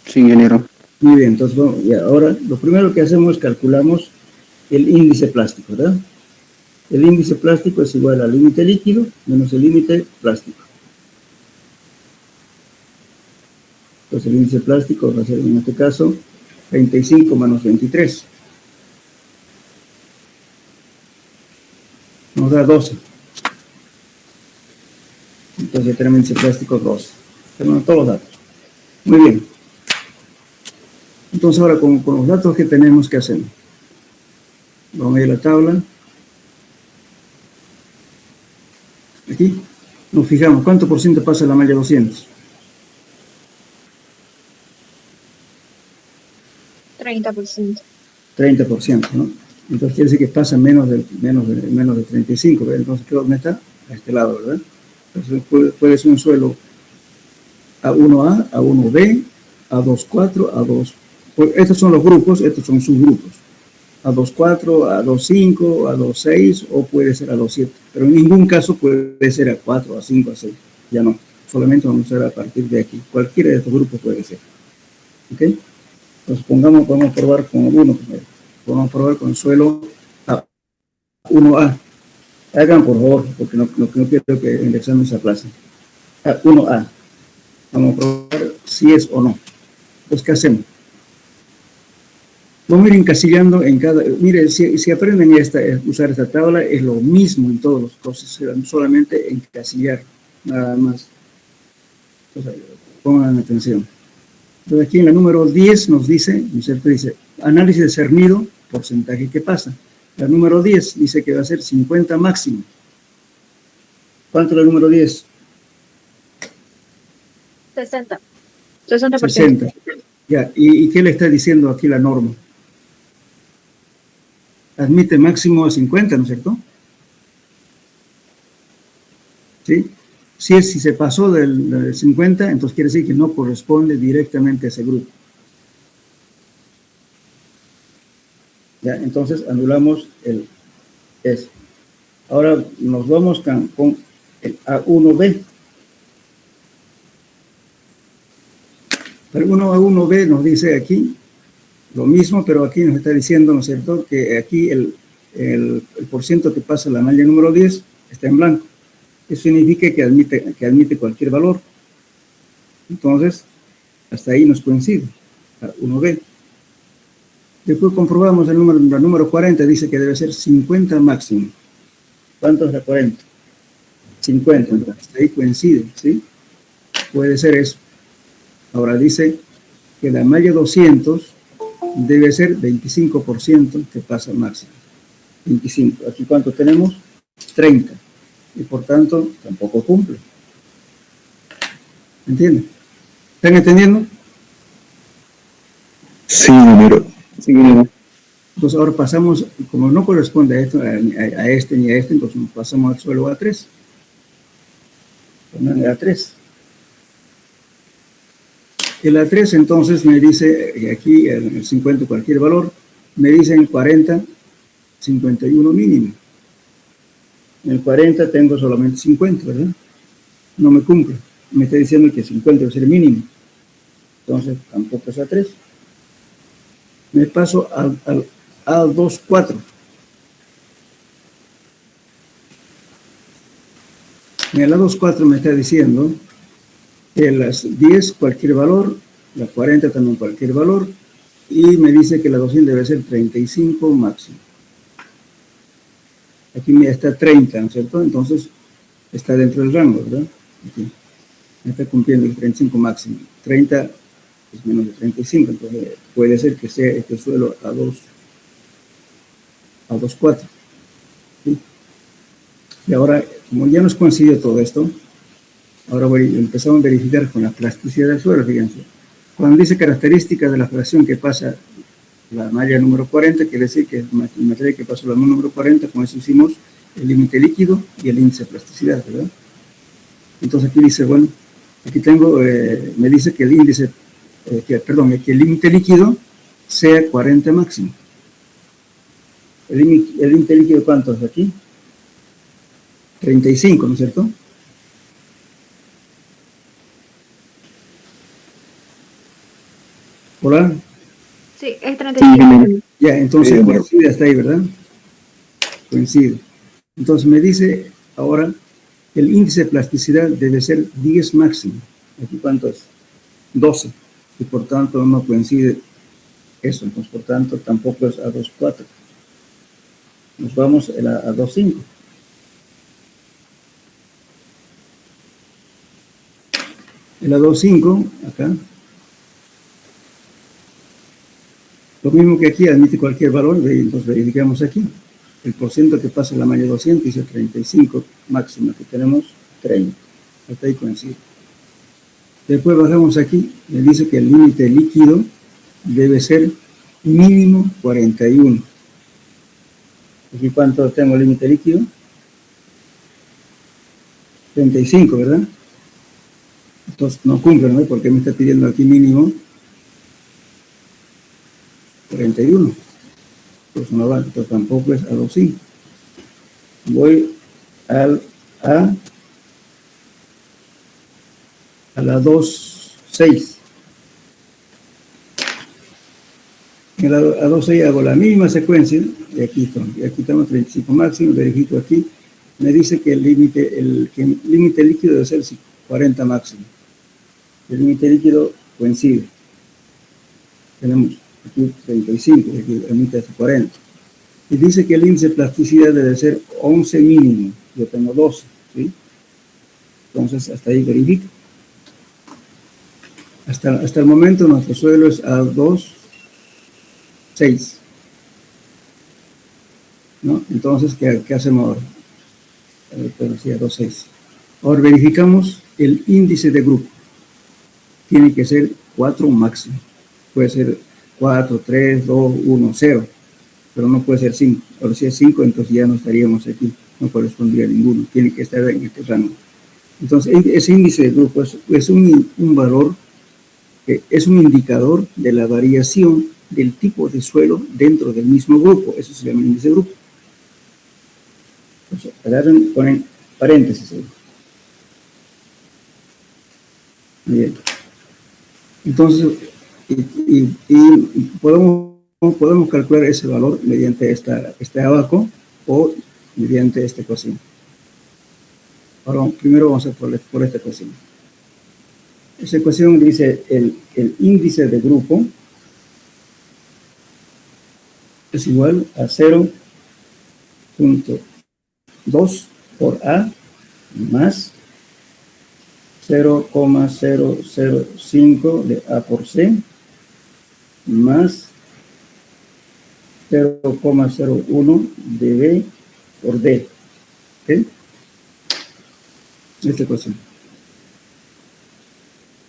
Sí, ingeniero. Muy bien, entonces bueno, y ahora lo primero que hacemos es calculamos el índice plástico, ¿verdad? El índice plástico es igual al límite líquido menos el límite plástico. Entonces el índice plástico va a ser en este caso 35 menos 23. Nos da 12. Entonces tenemos índice plástico 12. Tenemos todos los datos. Muy bien. Entonces ahora con los datos que tenemos, ¿qué hacemos? Vamos a ir a la tabla. Aquí nos fijamos cuánto por ciento pasa la malla 200. 30%. 30%, ¿no? Entonces quiere decir que pasa menos de 35, ¿verdad? Entonces, ¿dónde está? A este lado, ¿verdad? Entonces puede ser un suelo A1A, A1B, A24, A2. Estos son los grupos, estos son subgrupos. a 2.4, a 2.5, a 2.6 o puede ser a 2.7. Pero en ningún caso puede ser a 4, a 5, a 6. Ya no. Solamente vamos a hacer a partir de aquí. Cualquiera de estos grupos puede ser. ¿Ok? Entonces podemos probar con uno primero. Vamos a probar con suelo A1A. Hagan por favor, porque no quiero que en el examen se aplace. A1A. Vamos a probar si es o no. Entonces, ¿qué hacemos? Vamos a ir encasillando en cada... Mire, si aprenden a usar esta tabla, es lo mismo en todos los cosas, solamente encasillar, nada más. Entonces, pongan atención. Entonces, aquí en la número 10 nos dice, ¿no es cierto? Dice, análisis de cernido, porcentaje que pasa. La número 10 dice que va a ser 50 máximo. ¿Cuánto es la número 10? 60. 60%. 60. Ya, ¿y qué le está diciendo aquí la norma? Admite máximo a 50, ¿no es cierto? ¿Sí? Si se pasó del 50, entonces quiere decir que no corresponde directamente a ese grupo. Ya, entonces anulamos el S. Ahora nos vamos con el A1B. Pero A1B nos dice aquí lo mismo, pero aquí nos está diciendo, ¿no es cierto?, que aquí el porciento que pasa la malla número 10 está en blanco. Eso significa que admite cualquier valor. Entonces, hasta ahí nos coincide, A1B. Después comprobamos la número 40, dice que debe ser 50 máximo. ¿Cuánto es la 40? 50, entonces hasta ahí coincide, ¿sí? Puede ser eso. Ahora dice que la malla 200 debe ser 25% que pasa máximo. 25. Aquí ¿cuánto tenemos? 30. Y por tanto, tampoco cumple. ¿Entienden? ¿Están entendiendo? Sí, número. Sí, número. Entonces ahora pasamos, como no corresponde a esto, a este ni a este, entonces nos pasamos al suelo A3. Ponen el A3. El A3 entonces me dice, aquí el 50 cualquier valor, me dicen 40, 51 mínimo. En el 40 tengo solamente 50, ¿verdad? No me cumple. Me está diciendo que 50 debe ser mínimo. Entonces tampoco es A3. Me paso al A24. En el A24 me está diciendo que las 10 cualquier valor, la 40 también cualquier valor, y me dice que la 200 debe ser 35 máximo. Aquí me está 30, ¿no es cierto? Entonces está dentro del rango, ¿verdad? Aquí me está cumpliendo el 35 máximo. 30 es menos de 35, entonces puede ser que sea este suelo A24. ¿Sí? Y ahora, como ya nos coincidió todo esto, ahora empezamos a verificar con la plasticidad del suelo, fíjense. Cuando dice características de la fracción que pasa la malla número 40, quiere decir que el material que pasó la malla número 40, con eso hicimos el límite líquido y el índice de plasticidad, ¿verdad? Entonces aquí dice, bueno, aquí tengo, me dice que el índice, que el límite líquido sea 40 máximo. El límite líquido, ¿cuánto es aquí? 35, ¿no es cierto? ¿Hola? Sí, es 35. Ya, entonces coincide hasta ahí, ¿verdad? Coincide. Entonces me dice ahora el índice de plasticidad debe ser 10 máximo. ¿Aquí cuánto es? 12. Y por tanto no coincide eso. Entonces, por tanto, tampoco es A24. Nos vamos a A25. El A25, acá. Lo mismo que aquí, admite cualquier valor, entonces verificamos aquí. El porciento que pasa la malla 200 dice 35 máximo, que tenemos 30. Hasta ahí coincide. Después bajamos aquí, me dice que el límite líquido debe ser mínimo 41. Aquí cuánto tengo el límite líquido? 35, ¿verdad? Entonces no cumple, ¿no? Porque me está pidiendo aquí mínimo 41. pues no va, entonces tampoco es A25. Voy a la 2,6. En la A2,6 hago la misma secuencia, y aquí estamos 35 máximo, verifico aquí, me dice que el límite líquido debe ser 40 máximo. El límite líquido coincide. Tenemos aquí 35, aquí el límite es 40. Y dice que el índice de plasticidad debe ser 11 mínimo. Yo tengo 12, ¿sí? Entonces, hasta ahí verifico. Hasta el momento nuestro suelo es A2,6. ¿No? Entonces, ¿qué hacemos ahora? Pero sí, A2,6. Ahora verificamos el índice de grupo. Tiene que ser 4 máximo. Puede ser 4, 3, 2, 1, 0. Pero no puede ser 5. Ahora si es 5, entonces ya no estaríamos aquí. No correspondría a ninguno. Tiene que estar en este rango. Entonces, ese índice de grupo es un valor, es un indicador de la variación del tipo de suelo dentro del mismo grupo. Eso se llama índice de grupo. Entonces, agarran, ponen paréntesis ahí. Bien. Entonces, podemos calcular ese valor mediante este abaco o mediante esta ecuación. Ahora, primero vamos a por esta ecuación. Esa ecuación dice el índice de grupo es igual a 0.2 por A más 0,005 de A por C más 0,01 de B por D. ¿Ok? Esta ecuación.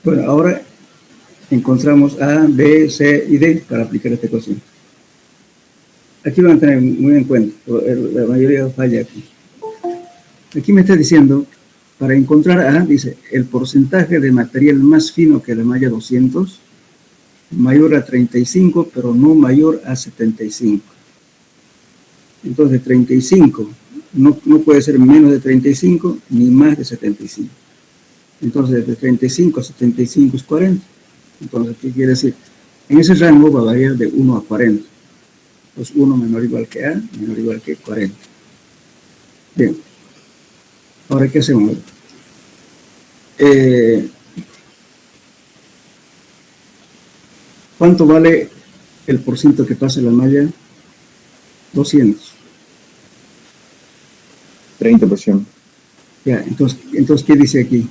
Bueno, ahora encontramos A, B, C y D para aplicar esta ecuación. Aquí van a tener muy en cuenta, la mayoría falla aquí. Aquí me está diciendo, para encontrar A, dice, el porcentaje de material más fino que la malla 200, mayor a 35, pero no mayor a 75. Entonces, 35 no puede ser menos de 35 ni más de 75. Entonces, de 35 a 75 es 40. Entonces, ¿qué quiere decir? En ese rango va a variar de 1 a 40. Pues 1 menor o igual que A, menor o igual que 40. Bien. Ahora, ¿qué hacemos? ¿Cuánto vale el porciento que pasa la malla 200? 30%. Ya, entonces, ¿qué dice aquí?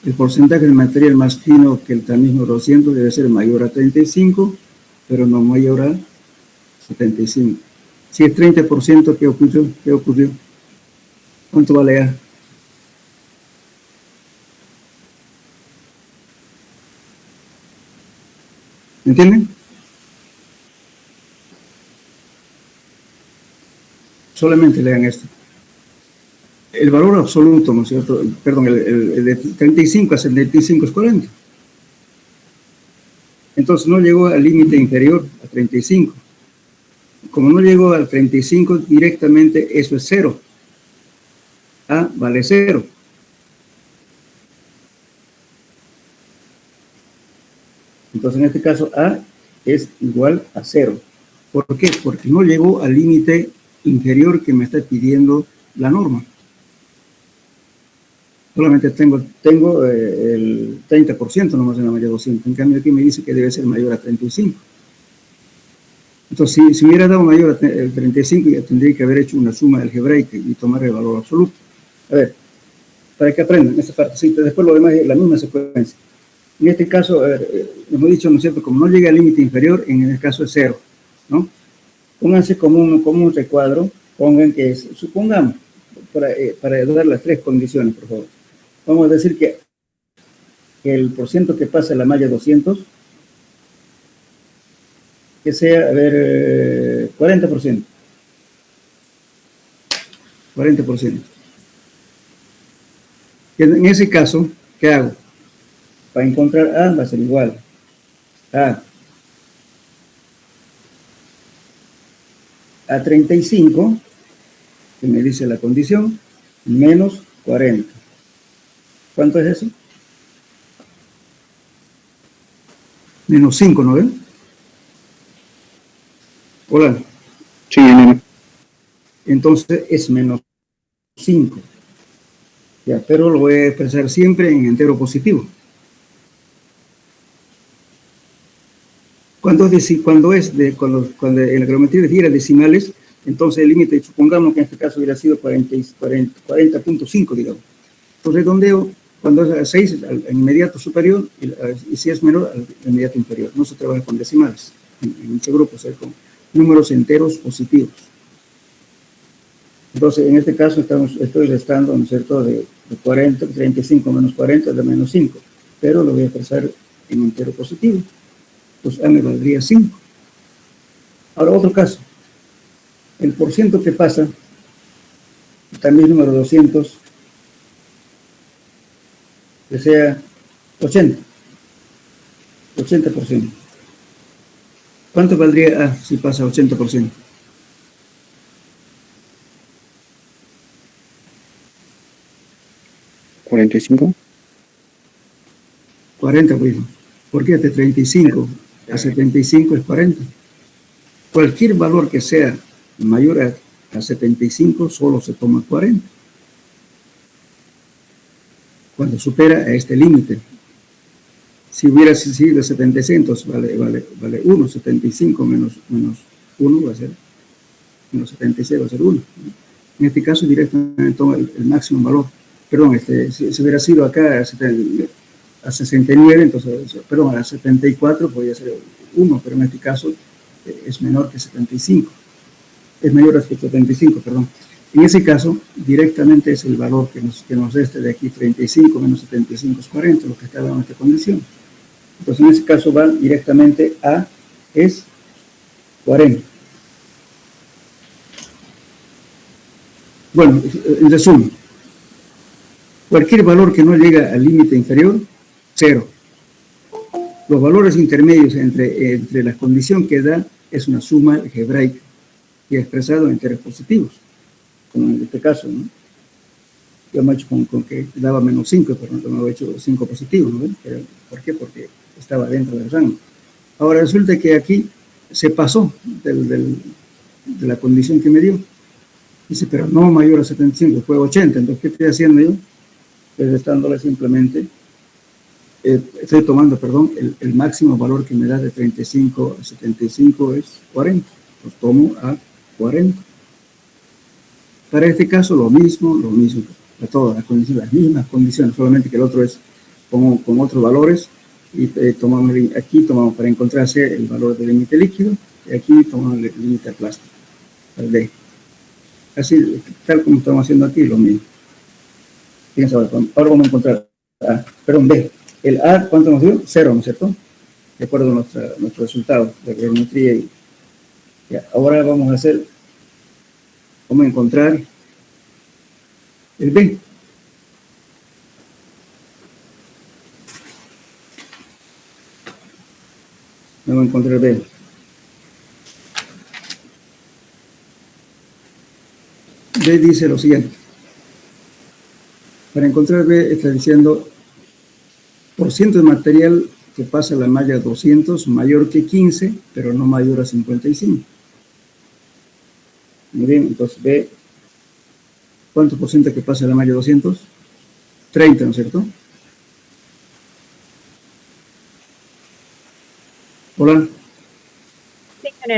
El porcentaje de material más fino que el mismo 200 debe ser mayor a 35, pero no mayor a 75. Si es 30%, ¿qué ocurrió? ¿Cuánto vale A? ¿Me entienden? Solamente lean esto. El valor absoluto, ¿no es cierto? Perdón, el de 35 a 75 es 40. Entonces no llegó al límite inferior, a 35. Como no llegó al 35, directamente eso es 0. A vale 0. Entonces, en este caso, A es igual a 0. ¿Por qué? Porque no llegó al límite inferior que me está pidiendo la norma. Solamente tengo el 30% nomás en la malla 200. En cambio, aquí me dice que debe ser mayor a 35. Entonces, si hubiera dado mayor a 35, ya tendría que haber hecho una suma algebraica y tomar el valor absoluto. A ver, para que aprendan esta partecita. Después lo demás es la misma secuencia. En este caso, hemos dicho, ¿no es cierto? Como no llega al límite inferior, en el caso es 0, ¿no? Pónganse como un recuadro, pongan que es, supongamos, para dar las 3 condiciones, por favor. Vamos a decir que el porciento que pasa la malla 200, que sea, a ver, 40%. 40%. En ese caso, ¿qué hago? Para encontrar A va a ser igual a a 35, que me dice la condición, menos 40. ¿Cuánto es eso? Menos 5, ¿no ven? Hola. Sí, nene. Entonces es menos 5. Ya, pero lo voy a expresar siempre en entero positivo. Cuando en la geometría diera decimales, entonces el límite, supongamos que en este caso hubiera sido 40.5, digamos. Entonces redondeo, cuando es a 6, al inmediato superior, y si es menor, al inmediato inferior. No se trabaja con decimales en este grupo, o sea, con números enteros positivos. Entonces, en este caso estoy restando, ¿no es cierto?, de 40, 35 menos 40 de menos 5, pero lo voy a expresar en entero positivo. Pues A me valdría 5. Ahora, otro caso. El porciento que pasa, también número 200, que sea 80%. ¿Cuánto valdría A si pasa 80%? ¿45? 40, pues. ¿Por qué de 35 a 75 es 40? Cualquier valor que sea mayor a 75 solo se toma 40. Cuando supera a este límite. Si hubiera sido 76, vale 1, 75 menos 1 va a ser, menos 76 va a ser 1. En este caso directamente toma el máximo valor. Perdón, si hubiera sido acá a 69, entonces, perdón, a 74 podría ser 1, pero en este caso es menor que 75. Es mayor que 75, perdón. En ese caso, directamente es el valor que nos resta de aquí, 35 menos 75 es 40, lo que está dando en esta condición. Entonces, en ese caso va directamente a es 40. Bueno, en resumen, cualquier valor que no llega al límite inferior, 0. Los valores intermedios entre la condición que da es una suma algebraica y expresado en enteros positivos, como en este caso, ¿no? Yo me he hecho con que daba menos 5, pero no me he hecho 5 positivos, ¿no? ¿Por qué? Porque estaba dentro del rango. Ahora resulta que aquí se pasó de la condición que me dio. Dice, pero no mayor a 75, fue 80. Entonces, ¿qué estoy haciendo yo? Pues restándole simplemente, estoy tomando, perdón, el máximo valor que me da de 35 a 75 es 40. Pues tomo a 40. Para este caso, lo mismo, para todas las condiciones, las mismas condiciones, solamente que el otro es con otros valores. Y aquí tomamos para encontrarse el valor del límite líquido, y aquí tomamos el límite plástico, el D. Así, tal como estamos haciendo aquí, lo mismo. Fíjense ahora vamos a encontrar A, perdón, B. El A, ¿cuánto nos dio? 0, ¿no es cierto? De acuerdo a nuestro resultado de geometría. Y ya, ahora vamos a encontrar el B. Vamos a encontrar B. B dice lo siguiente. Para encontrar B está diciendo porciento de material que pasa la malla 200 mayor que 15, pero no mayor a 55. Muy bien, entonces B, ¿cuánto por ciento que pasa la malla 200? 30, ¿no es cierto? Hola.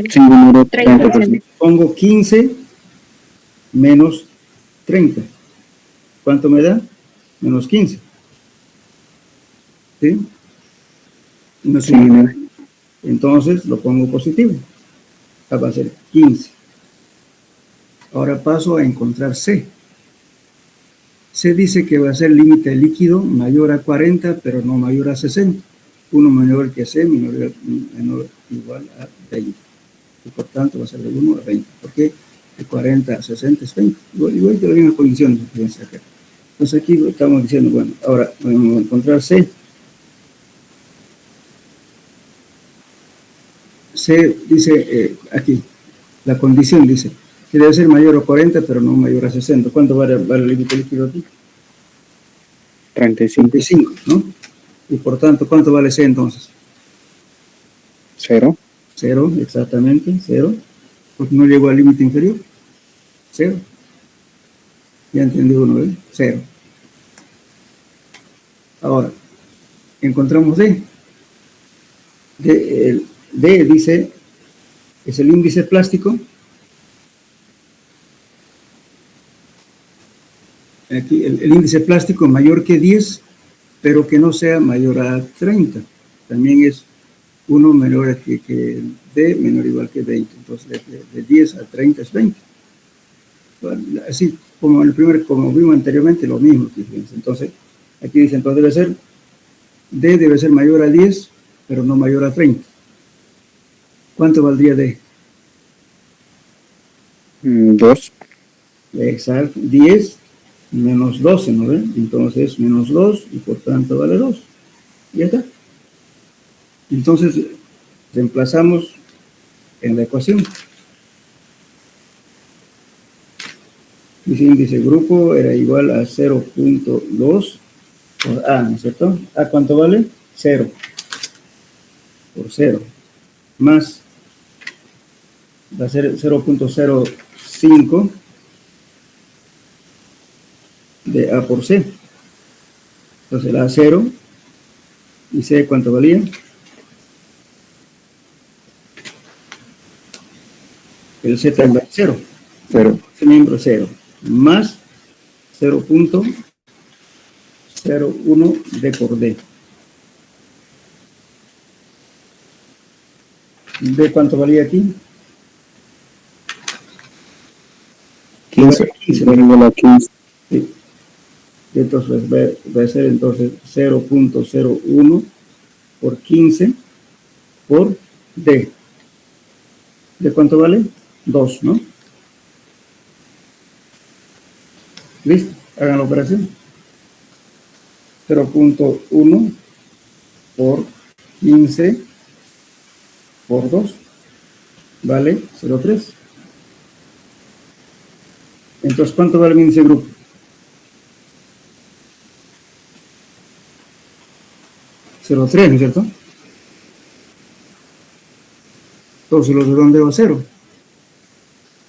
Sí, número 30%. Pongo 15 menos 30. ¿Cuánto me da? Menos 15. ¿Sí? Sí. Entonces lo pongo positivo. Va a ser 15. Ahora paso a encontrar C. C dice que va a ser límite líquido mayor a 40, pero no mayor a 60. 1 menor que C, menor igual a 20. Y por tanto va a ser de 1 a 20. ¿Por qué? De 40 a 60 es 20. Igual que la misma condición. Entonces aquí estamos diciendo, bueno, ahora vamos a encontrar C. C dice aquí, La condición dice que debe ser mayor a 40, pero no mayor a 60. ¿Cuánto vale el límite líquido aquí? 35. 35, ¿no? Y por tanto, ¿cuánto vale C entonces? 0. 0, exactamente, 0. Porque no llegó al límite inferior. 0. Ya entendió uno, ¿eh? 0. Ahora, encontramos D. D dice, es el índice plástico. Aquí el índice plástico mayor que 10, pero que no sea mayor a 30. También es 1 menor que D, menor o igual que 20. Entonces, de 10 a 30 es 20. Bueno, así como como vimos anteriormente, lo mismo. Entonces, aquí dice, entonces D debe ser mayor a 10, pero no mayor a 30. ¿Cuánto valdría D? 2. Exacto, 10 menos 12, ¿no ven? Entonces, menos 2 y por tanto vale 2. Ya está. Entonces, reemplazamos en la ecuación. Dice índice grupo era igual a 0.2 por A, ¿no es cierto? ¿A cuánto vale? 0 por 0 más va a ser 0.05 de A por C. Entonces la A 0 y C ¿cuánto valía? El Z es 0. 0. Ese miembro 0 más 0.01 D por D. ¿D cuánto valía aquí? 15. 15. Igual 15. Sí. Entonces va a ser entonces 0.01 por 15 por D. ¿De cuánto vale? 2, ¿no? ¿Listo? Hagan la operación. 0.1 por 15 por 2 vale 0.3. Entonces, ¿cuánto vale mi índice grupo? 0.3, ¿no es cierto? Entonces lo redondeo a 0.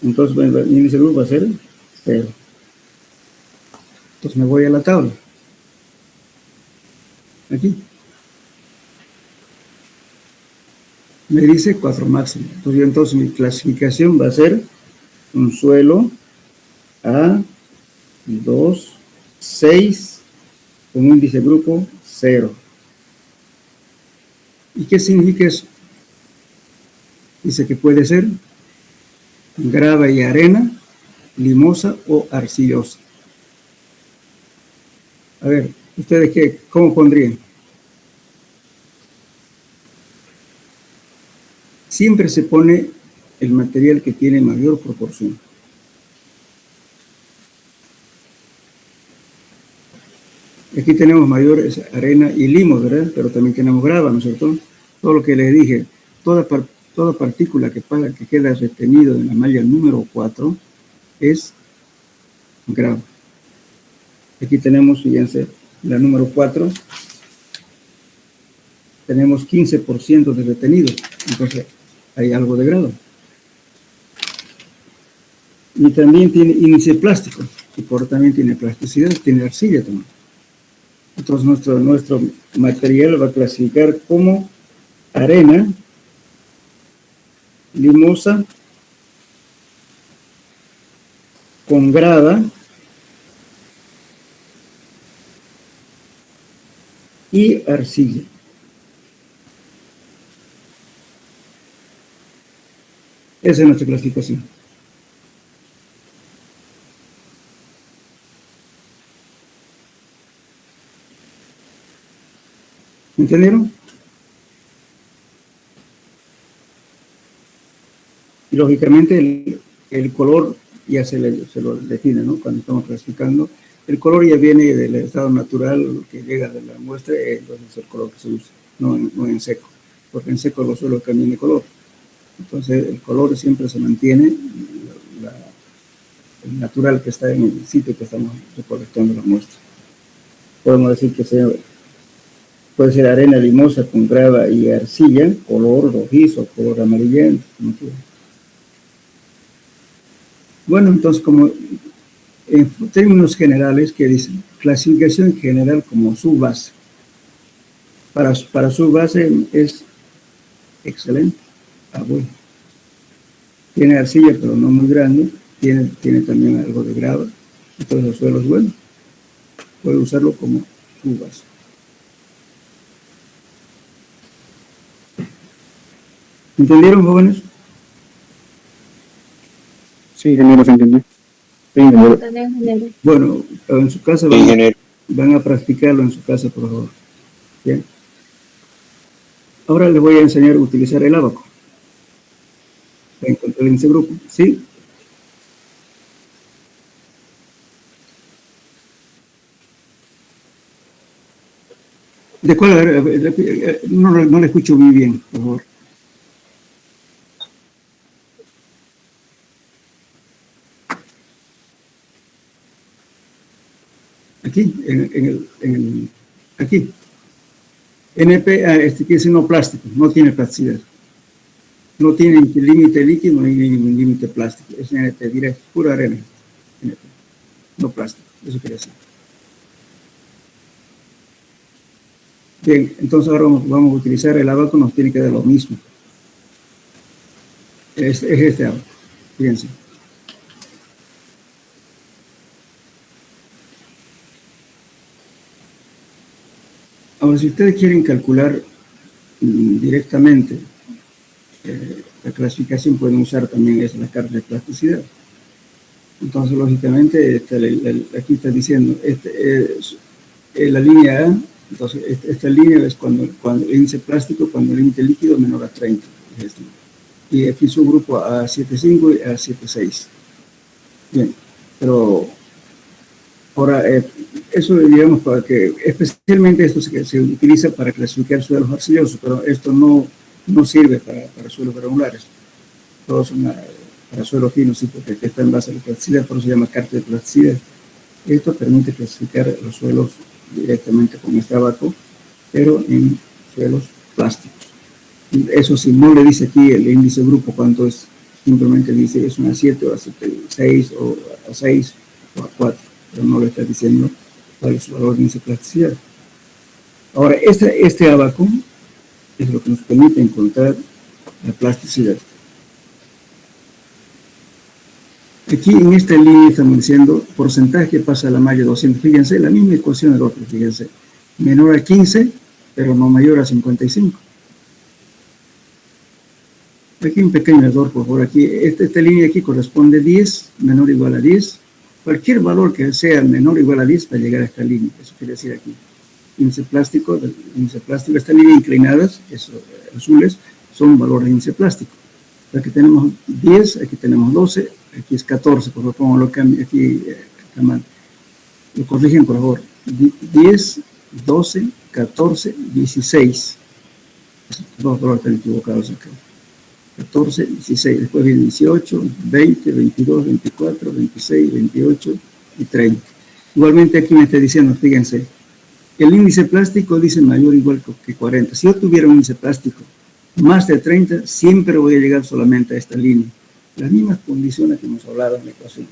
Entonces mi índice grupo va a ser 0. Entonces me voy a la tabla. Aquí. Me dice 4 máximo. Entonces mi clasificación va a ser un suelo A, 2, 6, con índice grupo 0. ¿Y qué significa eso? Dice que puede ser grava y arena, limosa o arcillosa. A ver, ¿ustedes cómo pondrían? Siempre se pone el material que tiene mayor proporción. Aquí tenemos mayores arena y limo, ¿verdad? Pero también tenemos grava, ¿no es cierto? Todo lo que les dije, toda partícula que queda retenido en la malla número 4 es grava. Aquí tenemos, fíjense, la número 4, tenemos 15% de retenido, entonces hay algo de grado. Y también tiene índice plástico, y también tiene plasticidad, tiene arcilla también. Entonces nuestro material va a clasificar como arena, limosa, con grava y arcilla. Esa es nuestra clasificación. ¿Entendieron? Y lógicamente el color ya se lo define, ¿no? Cuando estamos clasificando, el color ya viene del estado natural que llega de la muestra, entonces es el color que se usa, no en seco, porque en seco los suelos cambian de color. Entonces el color siempre se mantiene, el natural que está en el sitio que estamos recolectando la muestra. Podemos decir que puede ser arena limosa con grava y arcilla, color rojizo, color amarillento. Como quiera. Bueno, entonces, como en términos generales, que dicen clasificación general como subbase. Para subbase es excelente. Bueno. Tiene arcilla, pero no muy grande. Tiene también algo de grava. Entonces el suelo es bueno. Puede usarlo como subbase. ¿Entendieron, jóvenes? Sí, ingeniero, se entendió. Sí, ingeniero. Bueno, en su casa van a practicarlo en su casa, por favor. Bien. Ahora les voy a enseñar a utilizar el ábaco. Encontrar en ese grupo, ¿sí? ¿De cuál? No le escucho muy bien, por favor. Aquí, aquí. NP, este quiere decir no plástico, no tiene plasticidad. No tiene límite líquido ni ningún límite plástico. Es NP directo, pura arena. NP, no plástico, eso quiere decir. Bien, entonces ahora vamos a utilizar el ábaco, nos tiene que dar lo mismo. Es este ábaco, fíjense. Ahora, si ustedes quieren calcular directamente la clasificación, pueden usar también la carta de plasticidad. Entonces, lógicamente, aquí está diciendo, la línea A, entonces esta línea es cuando el índice plástico, cuando el límite líquido es menor a 30. Y aquí su grupo A75 y A76. Bien, pero ahora, eso digamos para que, especialmente esto se utiliza para clasificar suelos arcillosos, pero esto no sirve para suelos granulares. Todos son para suelos finos, sí, porque está en base a la plasticidad, por eso se llama carta de plasticidad. Esto permite clasificar los suelos directamente con este ábaco, pero en suelos plásticos. Eso sí, no le dice aquí el índice grupo cuánto es, simplemente dice es una 7 o a 6 o a 6 o a 4, pero no le está diciendo cuál es su valor de índice de plasticidad. Ahora, este ábaco es lo que nos permite encontrar la plasticidad. Aquí en esta línea estamos diciendo porcentaje pasa a la malla 200. Fíjense, la misma ecuación del otro, fíjense. Menor a 15, pero no mayor a 55. Aquí un pequeño error, por favor. Aquí, esta línea aquí corresponde a 10, menor o igual a 10. Cualquier valor que sea menor o igual a 10 va a llegar a esta línea. Eso quiere decir aquí. Índice plástico, esta línea inclinadas, esos azules, son valores de índice plástico. Aquí tenemos 10, aquí tenemos 12, aquí es 14, por favor, aquí lo corrigen, por favor. 10, 12, 14, 16. Esos dos valores están equivocados acá. 14, 16, después viene 18, 20, 22, 24, 26, 28 y 30. Igualmente aquí me está diciendo, fíjense, el índice plástico dice mayor o igual que 40. Si yo tuviera un índice plástico más de 30, siempre voy a llegar solamente a esta línea. Las mismas condiciones que hemos hablado en la ecuación.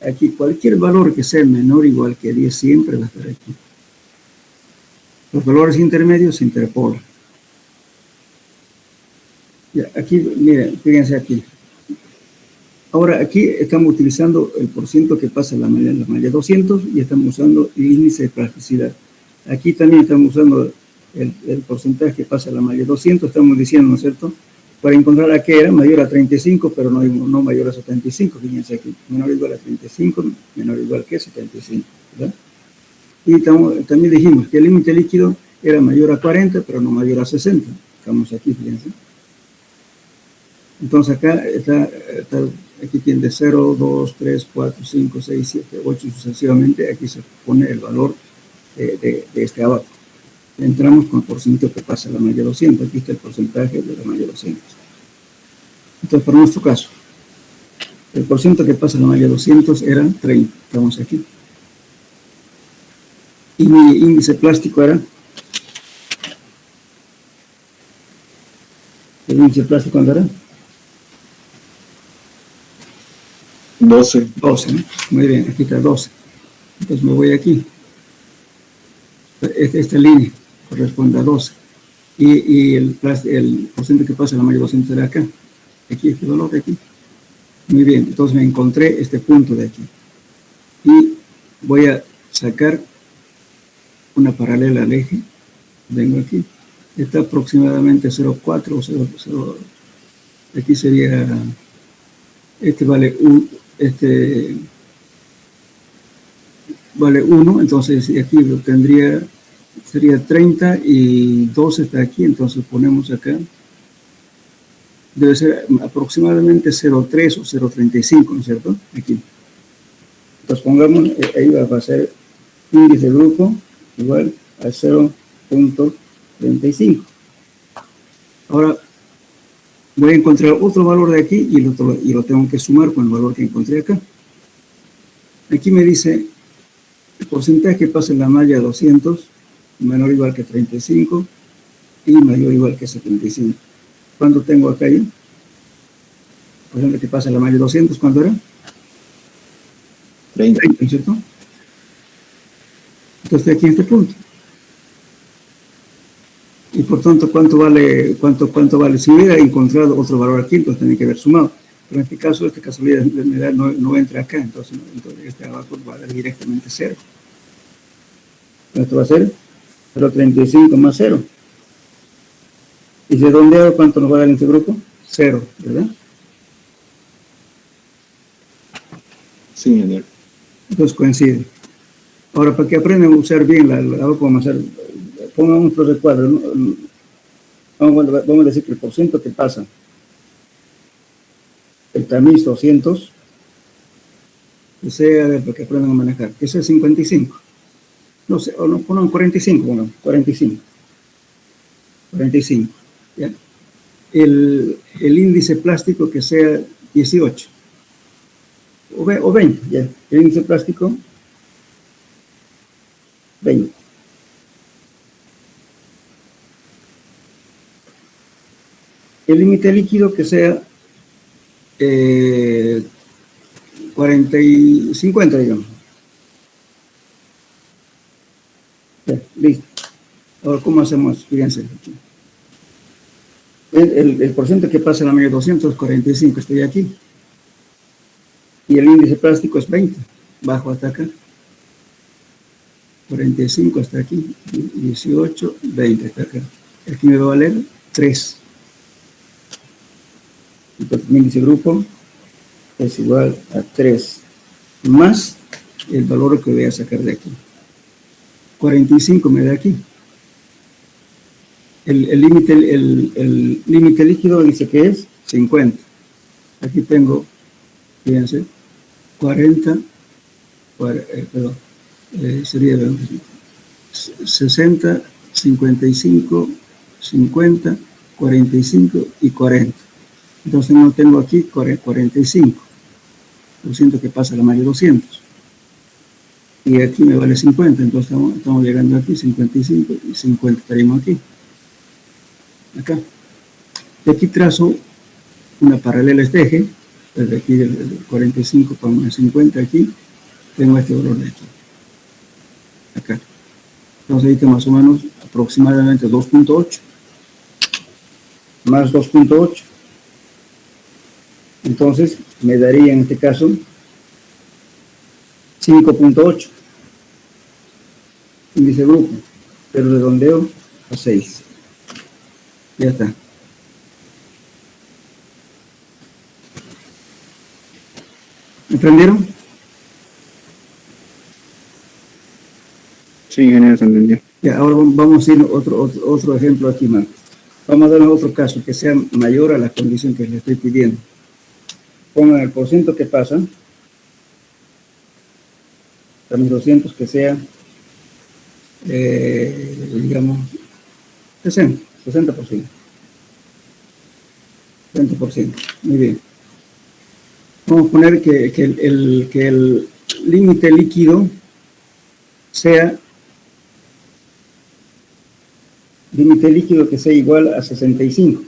Aquí cualquier valor que sea menor o igual que 10 siempre va a estar aquí. Los valores intermedios se interpolan. Ya, aquí, miren, fíjense aquí. Ahora, aquí estamos utilizando el porciento que pasa en la malla 200 y estamos usando el índice de plasticidad. Aquí también estamos usando el porcentaje que pasa en la malla 200, estamos diciendo, ¿no es cierto? Para encontrar a qué era mayor a 35, pero no mayor a 75, fíjense aquí, menor o igual a 35, menor o igual que 75, ¿verdad? Y también dijimos que el límite líquido era mayor a 40, pero no mayor a 60. Estamos aquí, fíjense. Entonces acá aquí tiene de 0, 2, 3, 4, 5, 6, 7, 8 sucesivamente. Aquí se pone el valor de este ábaco. Entramos con el porcentaje que pasa a la malla 200. Aquí está el porcentaje de la malla 200. Entonces, para nuestro caso, el porcentaje que pasa a la malla 200 era 30. Estamos aquí. Y mi índice plástico era... ¿El índice plástico cuánto era? 12. 12, ¿no? Muy bien, aquí está 12. Entonces me voy aquí. Esta línea corresponde a 12. Y el porcentaje que pasa a la malla 200 era acá. Aquí, este valor de aquí. Muy bien, entonces me encontré este punto de aquí. Y voy a sacar una paralela al eje. Vengo aquí. Está aproximadamente 0,4 o 0,0. Aquí sería, este vale 1, entonces aquí lo tendría, sería 30 y 12 está aquí, entonces ponemos acá, debe ser aproximadamente 0,3 o 0,35, ¿no es cierto? Aquí. Entonces pongamos, ahí va a ser índice de grupo igual a 0,35. Ahora voy a encontrar otro valor de aquí y lo tengo que sumar con el valor que encontré acá. Aquí me dice el porcentaje que pasa en la malla 200 menor o igual que 35 y mayor o igual que 75. ¿Cuánto tengo acá yo? Por ejemplo, que pasa en la malla 200, ¿cuánto era? 30. ¿no es cierto? Entonces estoy aquí en este punto. Y por tanto, ¿cuánto vale? Si hubiera encontrado otro valor aquí, entonces tendría que haber sumado. Pero en este caso, esta casualidad no entra acá, entonces este abajo va a dar directamente 0. Esto va a ser 0,35 más 0. Y si redondeo, ¿cuánto nos va a dar en este grupo? 0, ¿verdad? Sí, señor. Entonces coincide. Ahora, para que aprendan a usar bien vamos a hacer, pongamos otro recuadro, ¿no? Vamos a decir que el porcentaje que pasa el tamiz 200, que sea, a ver, para que aprendan a manejar, que sea 55. No sé, o no, pongan 45, bueno, 45. ¿Ya? El índice plástico que sea 18. O 20, ya. El índice plástico, 20. El límite líquido que sea 40 y 50, digamos. Ya, listo. Ahora, ¿cómo hacemos? Fíjense. El porcentaje que pasa en la media 200 es 45, estoy aquí. Y el índice plástico es 20, bajo hasta acá. 45 hasta aquí, 18, 20 hasta acá. Aquí me va a valer 3. Entonces, mi índice grupo es igual a 3 más el valor que voy a sacar de aquí. 45 me da aquí. El límite líquido dice que es 50. Aquí tengo, fíjense, 40, perdón, sería 60, 55, 50, 45 y 40. Entonces no tengo aquí 45. Lo siento que pasa la malla 200. Y aquí me vale 50, entonces estamos llegando aquí, 55 y 50 estaríamos aquí. Acá. Y aquí trazo una paralela a este eje, desde aquí del 45 con el 50 aquí, tengo este valor de aquí. Acá. Entonces ahí tengo más o menos aproximadamente 2.8 más 2.8. Entonces me daría en este caso 5.8 índice grupo, pero redondeo a 6. Ya está. ¿Entendieron? Sí, ingeniero, se entendió. Ya, ahora vamos a ir a otro ejemplo aquí, más. Vamos a dar otro caso que sea mayor a la condición que le estoy pidiendo. Pongan el porcentaje que pasa, también 200 que sea digamos, 60%. 60%. Muy bien. Vamos a poner que el límite líquido sea que sea igual a 65%.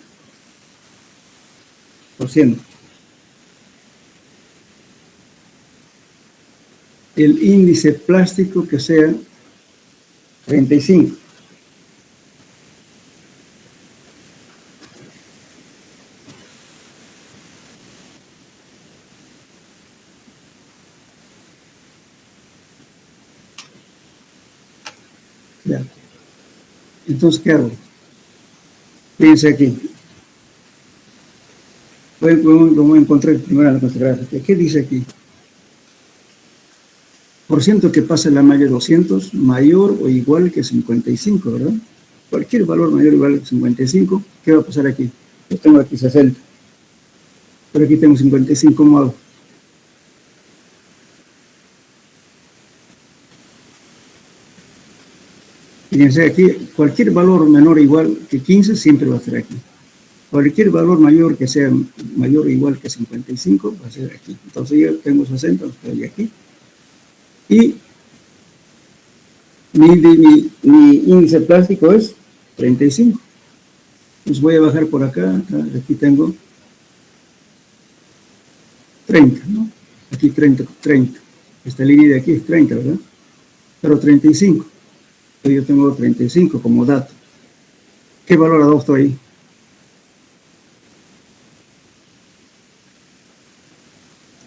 El índice plástico que sea 35%. Ya. Entonces, ¿qué hago? Fíjense aquí. Voy a encontrar primero en la nuestra gráfica. ¿Qué dice aquí? Por ciento que pasa la malla 200, mayor o igual que 55, ¿verdad? Cualquier valor mayor o igual que 55, ¿qué va a pasar aquí? Yo tengo aquí 60. Pero aquí tengo 55, ¿cómo hago? Fíjense aquí, cualquier valor menor o igual que 15 siempre va a ser aquí. Cualquier valor mayor que sea mayor o igual que 55 va a ser aquí. Entonces yo tengo 60, estoy aquí. Y mi índice plástico es 35. Entonces voy a bajar por acá. Aquí tengo 30, ¿no? Aquí 30. Esta línea de aquí es 30, ¿verdad? Pero 35. Yo tengo 35 como dato. ¿Qué valor adopto ahí?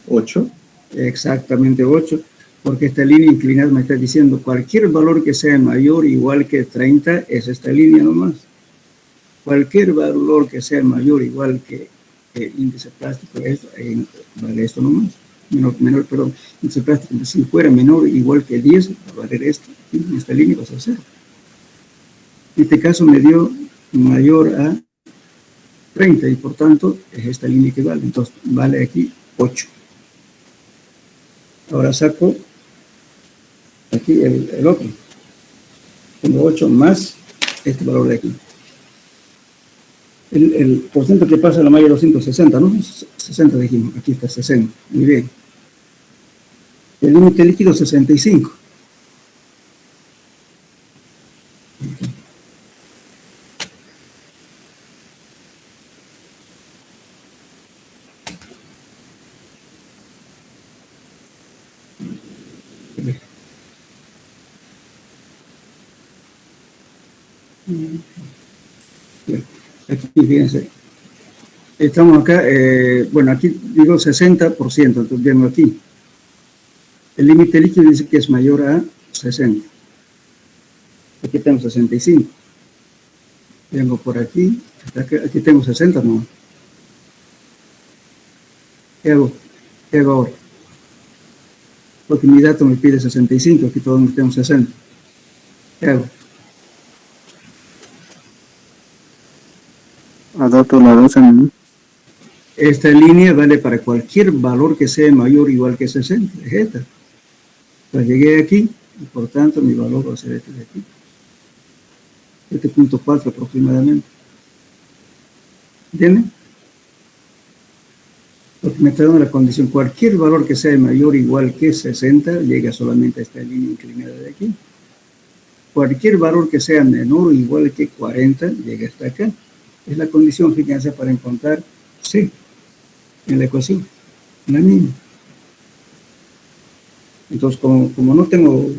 ¿8? Exactamente 8, porque esta línea inclinada me está diciendo cualquier valor que sea mayor o igual que 30 es esta línea nomás. Cualquier valor que sea mayor o igual que el índice plástico, vale esto nomás. Perdón, índice plástico, si fuera menor o igual que 10, va a valer esto. En esta línea va a ser 0. En este caso me dio mayor a 30 y por tanto es esta línea que vale. Entonces vale aquí 8. Ahora saco aquí el otro. Tengo 8 más este valor de aquí. El porcentaje que pasa a la malla 260, ¿no? 60 dijimos. Aquí está 60. Muy bien. El límite líquido 65. Aquí, fíjense. Estamos acá, bueno, aquí digo 60%, entonces vengo aquí. El límite líquido dice que es mayor a 60. Aquí tengo 65. Vengo por aquí, aquí tengo 60, ¿no? ¿Qué hago? ¿Qué hago ahora? Porque mi dato me pide 65, aquí todos tengo 60. ¿Qué hago? Adopto la 12, ¿no? Esta línea vale para cualquier valor que sea mayor o igual que 60. Es esta. Pues llegué aquí y por tanto mi valor va a ser este de aquí. 7.4 aproximadamente. ¿Entienden? Porque me está dando la condición, cualquier valor que sea mayor o igual que 60 llega solamente a esta línea inclinada de aquí. Cualquier valor que sea menor o igual que 40 llega hasta acá. Es la condición, fíjense, para encontrar C en la ecuación, la misma. Entonces, como no tengo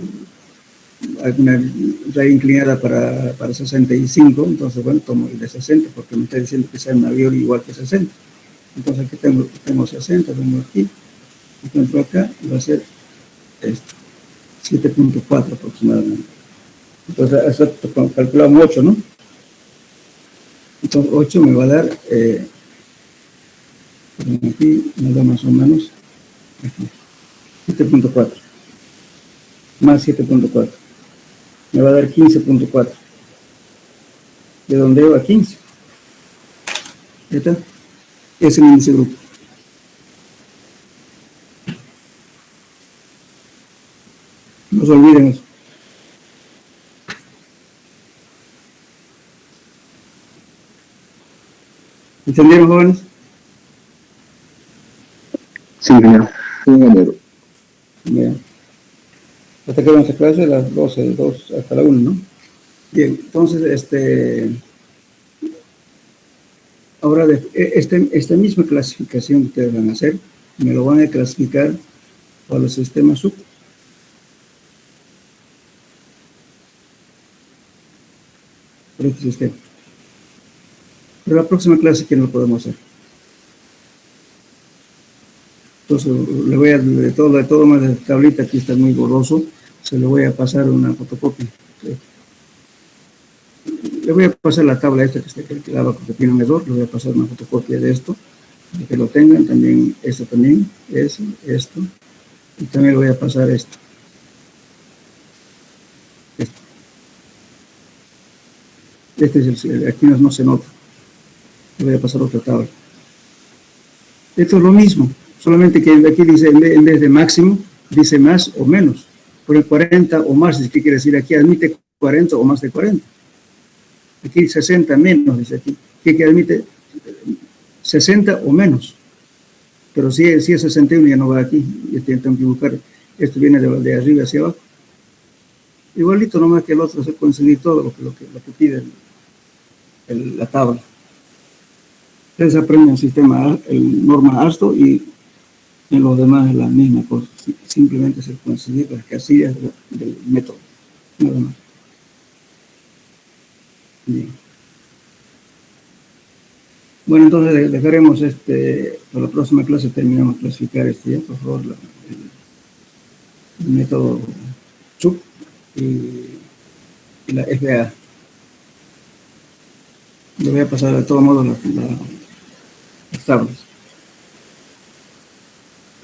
alguna raíz inclinada para 65, entonces, bueno, tomo el de 60 porque me está diciendo que sea mayor o igual que 60. Entonces, aquí tengo 60, vengo aquí, encuentro acá, y va a ser esto, 7.4 aproximadamente. Entonces, eso calculamos 8, ¿no? Entonces, 8 me va a dar, aquí me da más o menos, aquí, 7.4, más 7.4, me va a dar 15.4. ¿De dónde va 15? ¿Ya está? Es el índice grupo. No se olviden eso. ¿Entendieron, jóvenes? Sí, ingeniero. Sí, ingeniero. Bien. Hasta que vamos a clase a las 12, 2 hasta la 1, ¿no? Bien, entonces, ahora esta misma clasificación que ustedes van a hacer, me lo van a clasificar por los sistemas sub. Por este sistema. Pero la próxima clase, ¿qué no lo podemos hacer? Entonces, le voy a, de todo más de tablita, aquí está muy borroso, se le voy a pasar una fotocopia. Le voy a pasar la tabla esta que está calculada porque tiene un error, le voy a pasar una fotocopia de esto, para que lo tengan, también, esto también, eso, esto, y también le voy a pasar esto. Este es aquí no se nota. Le voy a pasar otra tabla. Esto es lo mismo, solamente que aquí dice, en vez de máximo, dice más o menos. Por el 40 o más, ¿qué quiere decir? Aquí admite 40 o más de 40. Aquí 60 menos, dice aquí. ¿Qué admite? 60 o menos. Pero si es 61 ya no va aquí. Ya tengo que buscar. Esto viene de arriba hacia abajo. Igualito nomás que el otro, se conseguir todo lo que pide la tabla. Ustedes aprenden el sistema, el norma ASTO, y en los demás es la misma cosa. Simplemente se conseguir las casillas del método. Nada más. Bien. Bueno, entonces dejaremos para la próxima clase terminamos de clasificar ya, por favor, el método CHUP y la FBA. Le voy a pasar de todo modo las tablas.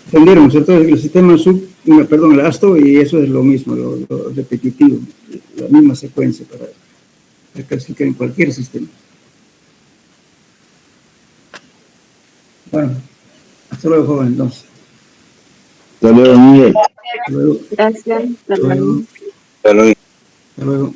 ¿Entendieron, cierto? El sistema el ASTO, y eso es lo mismo, lo repetitivo, la misma secuencia para clasificar en cualquier sistema. Bueno, hasta luego, joven, entonces. Hasta luego, Miguel. Hasta luego. Gracias. Hasta luego. Hasta luego. Hasta luego.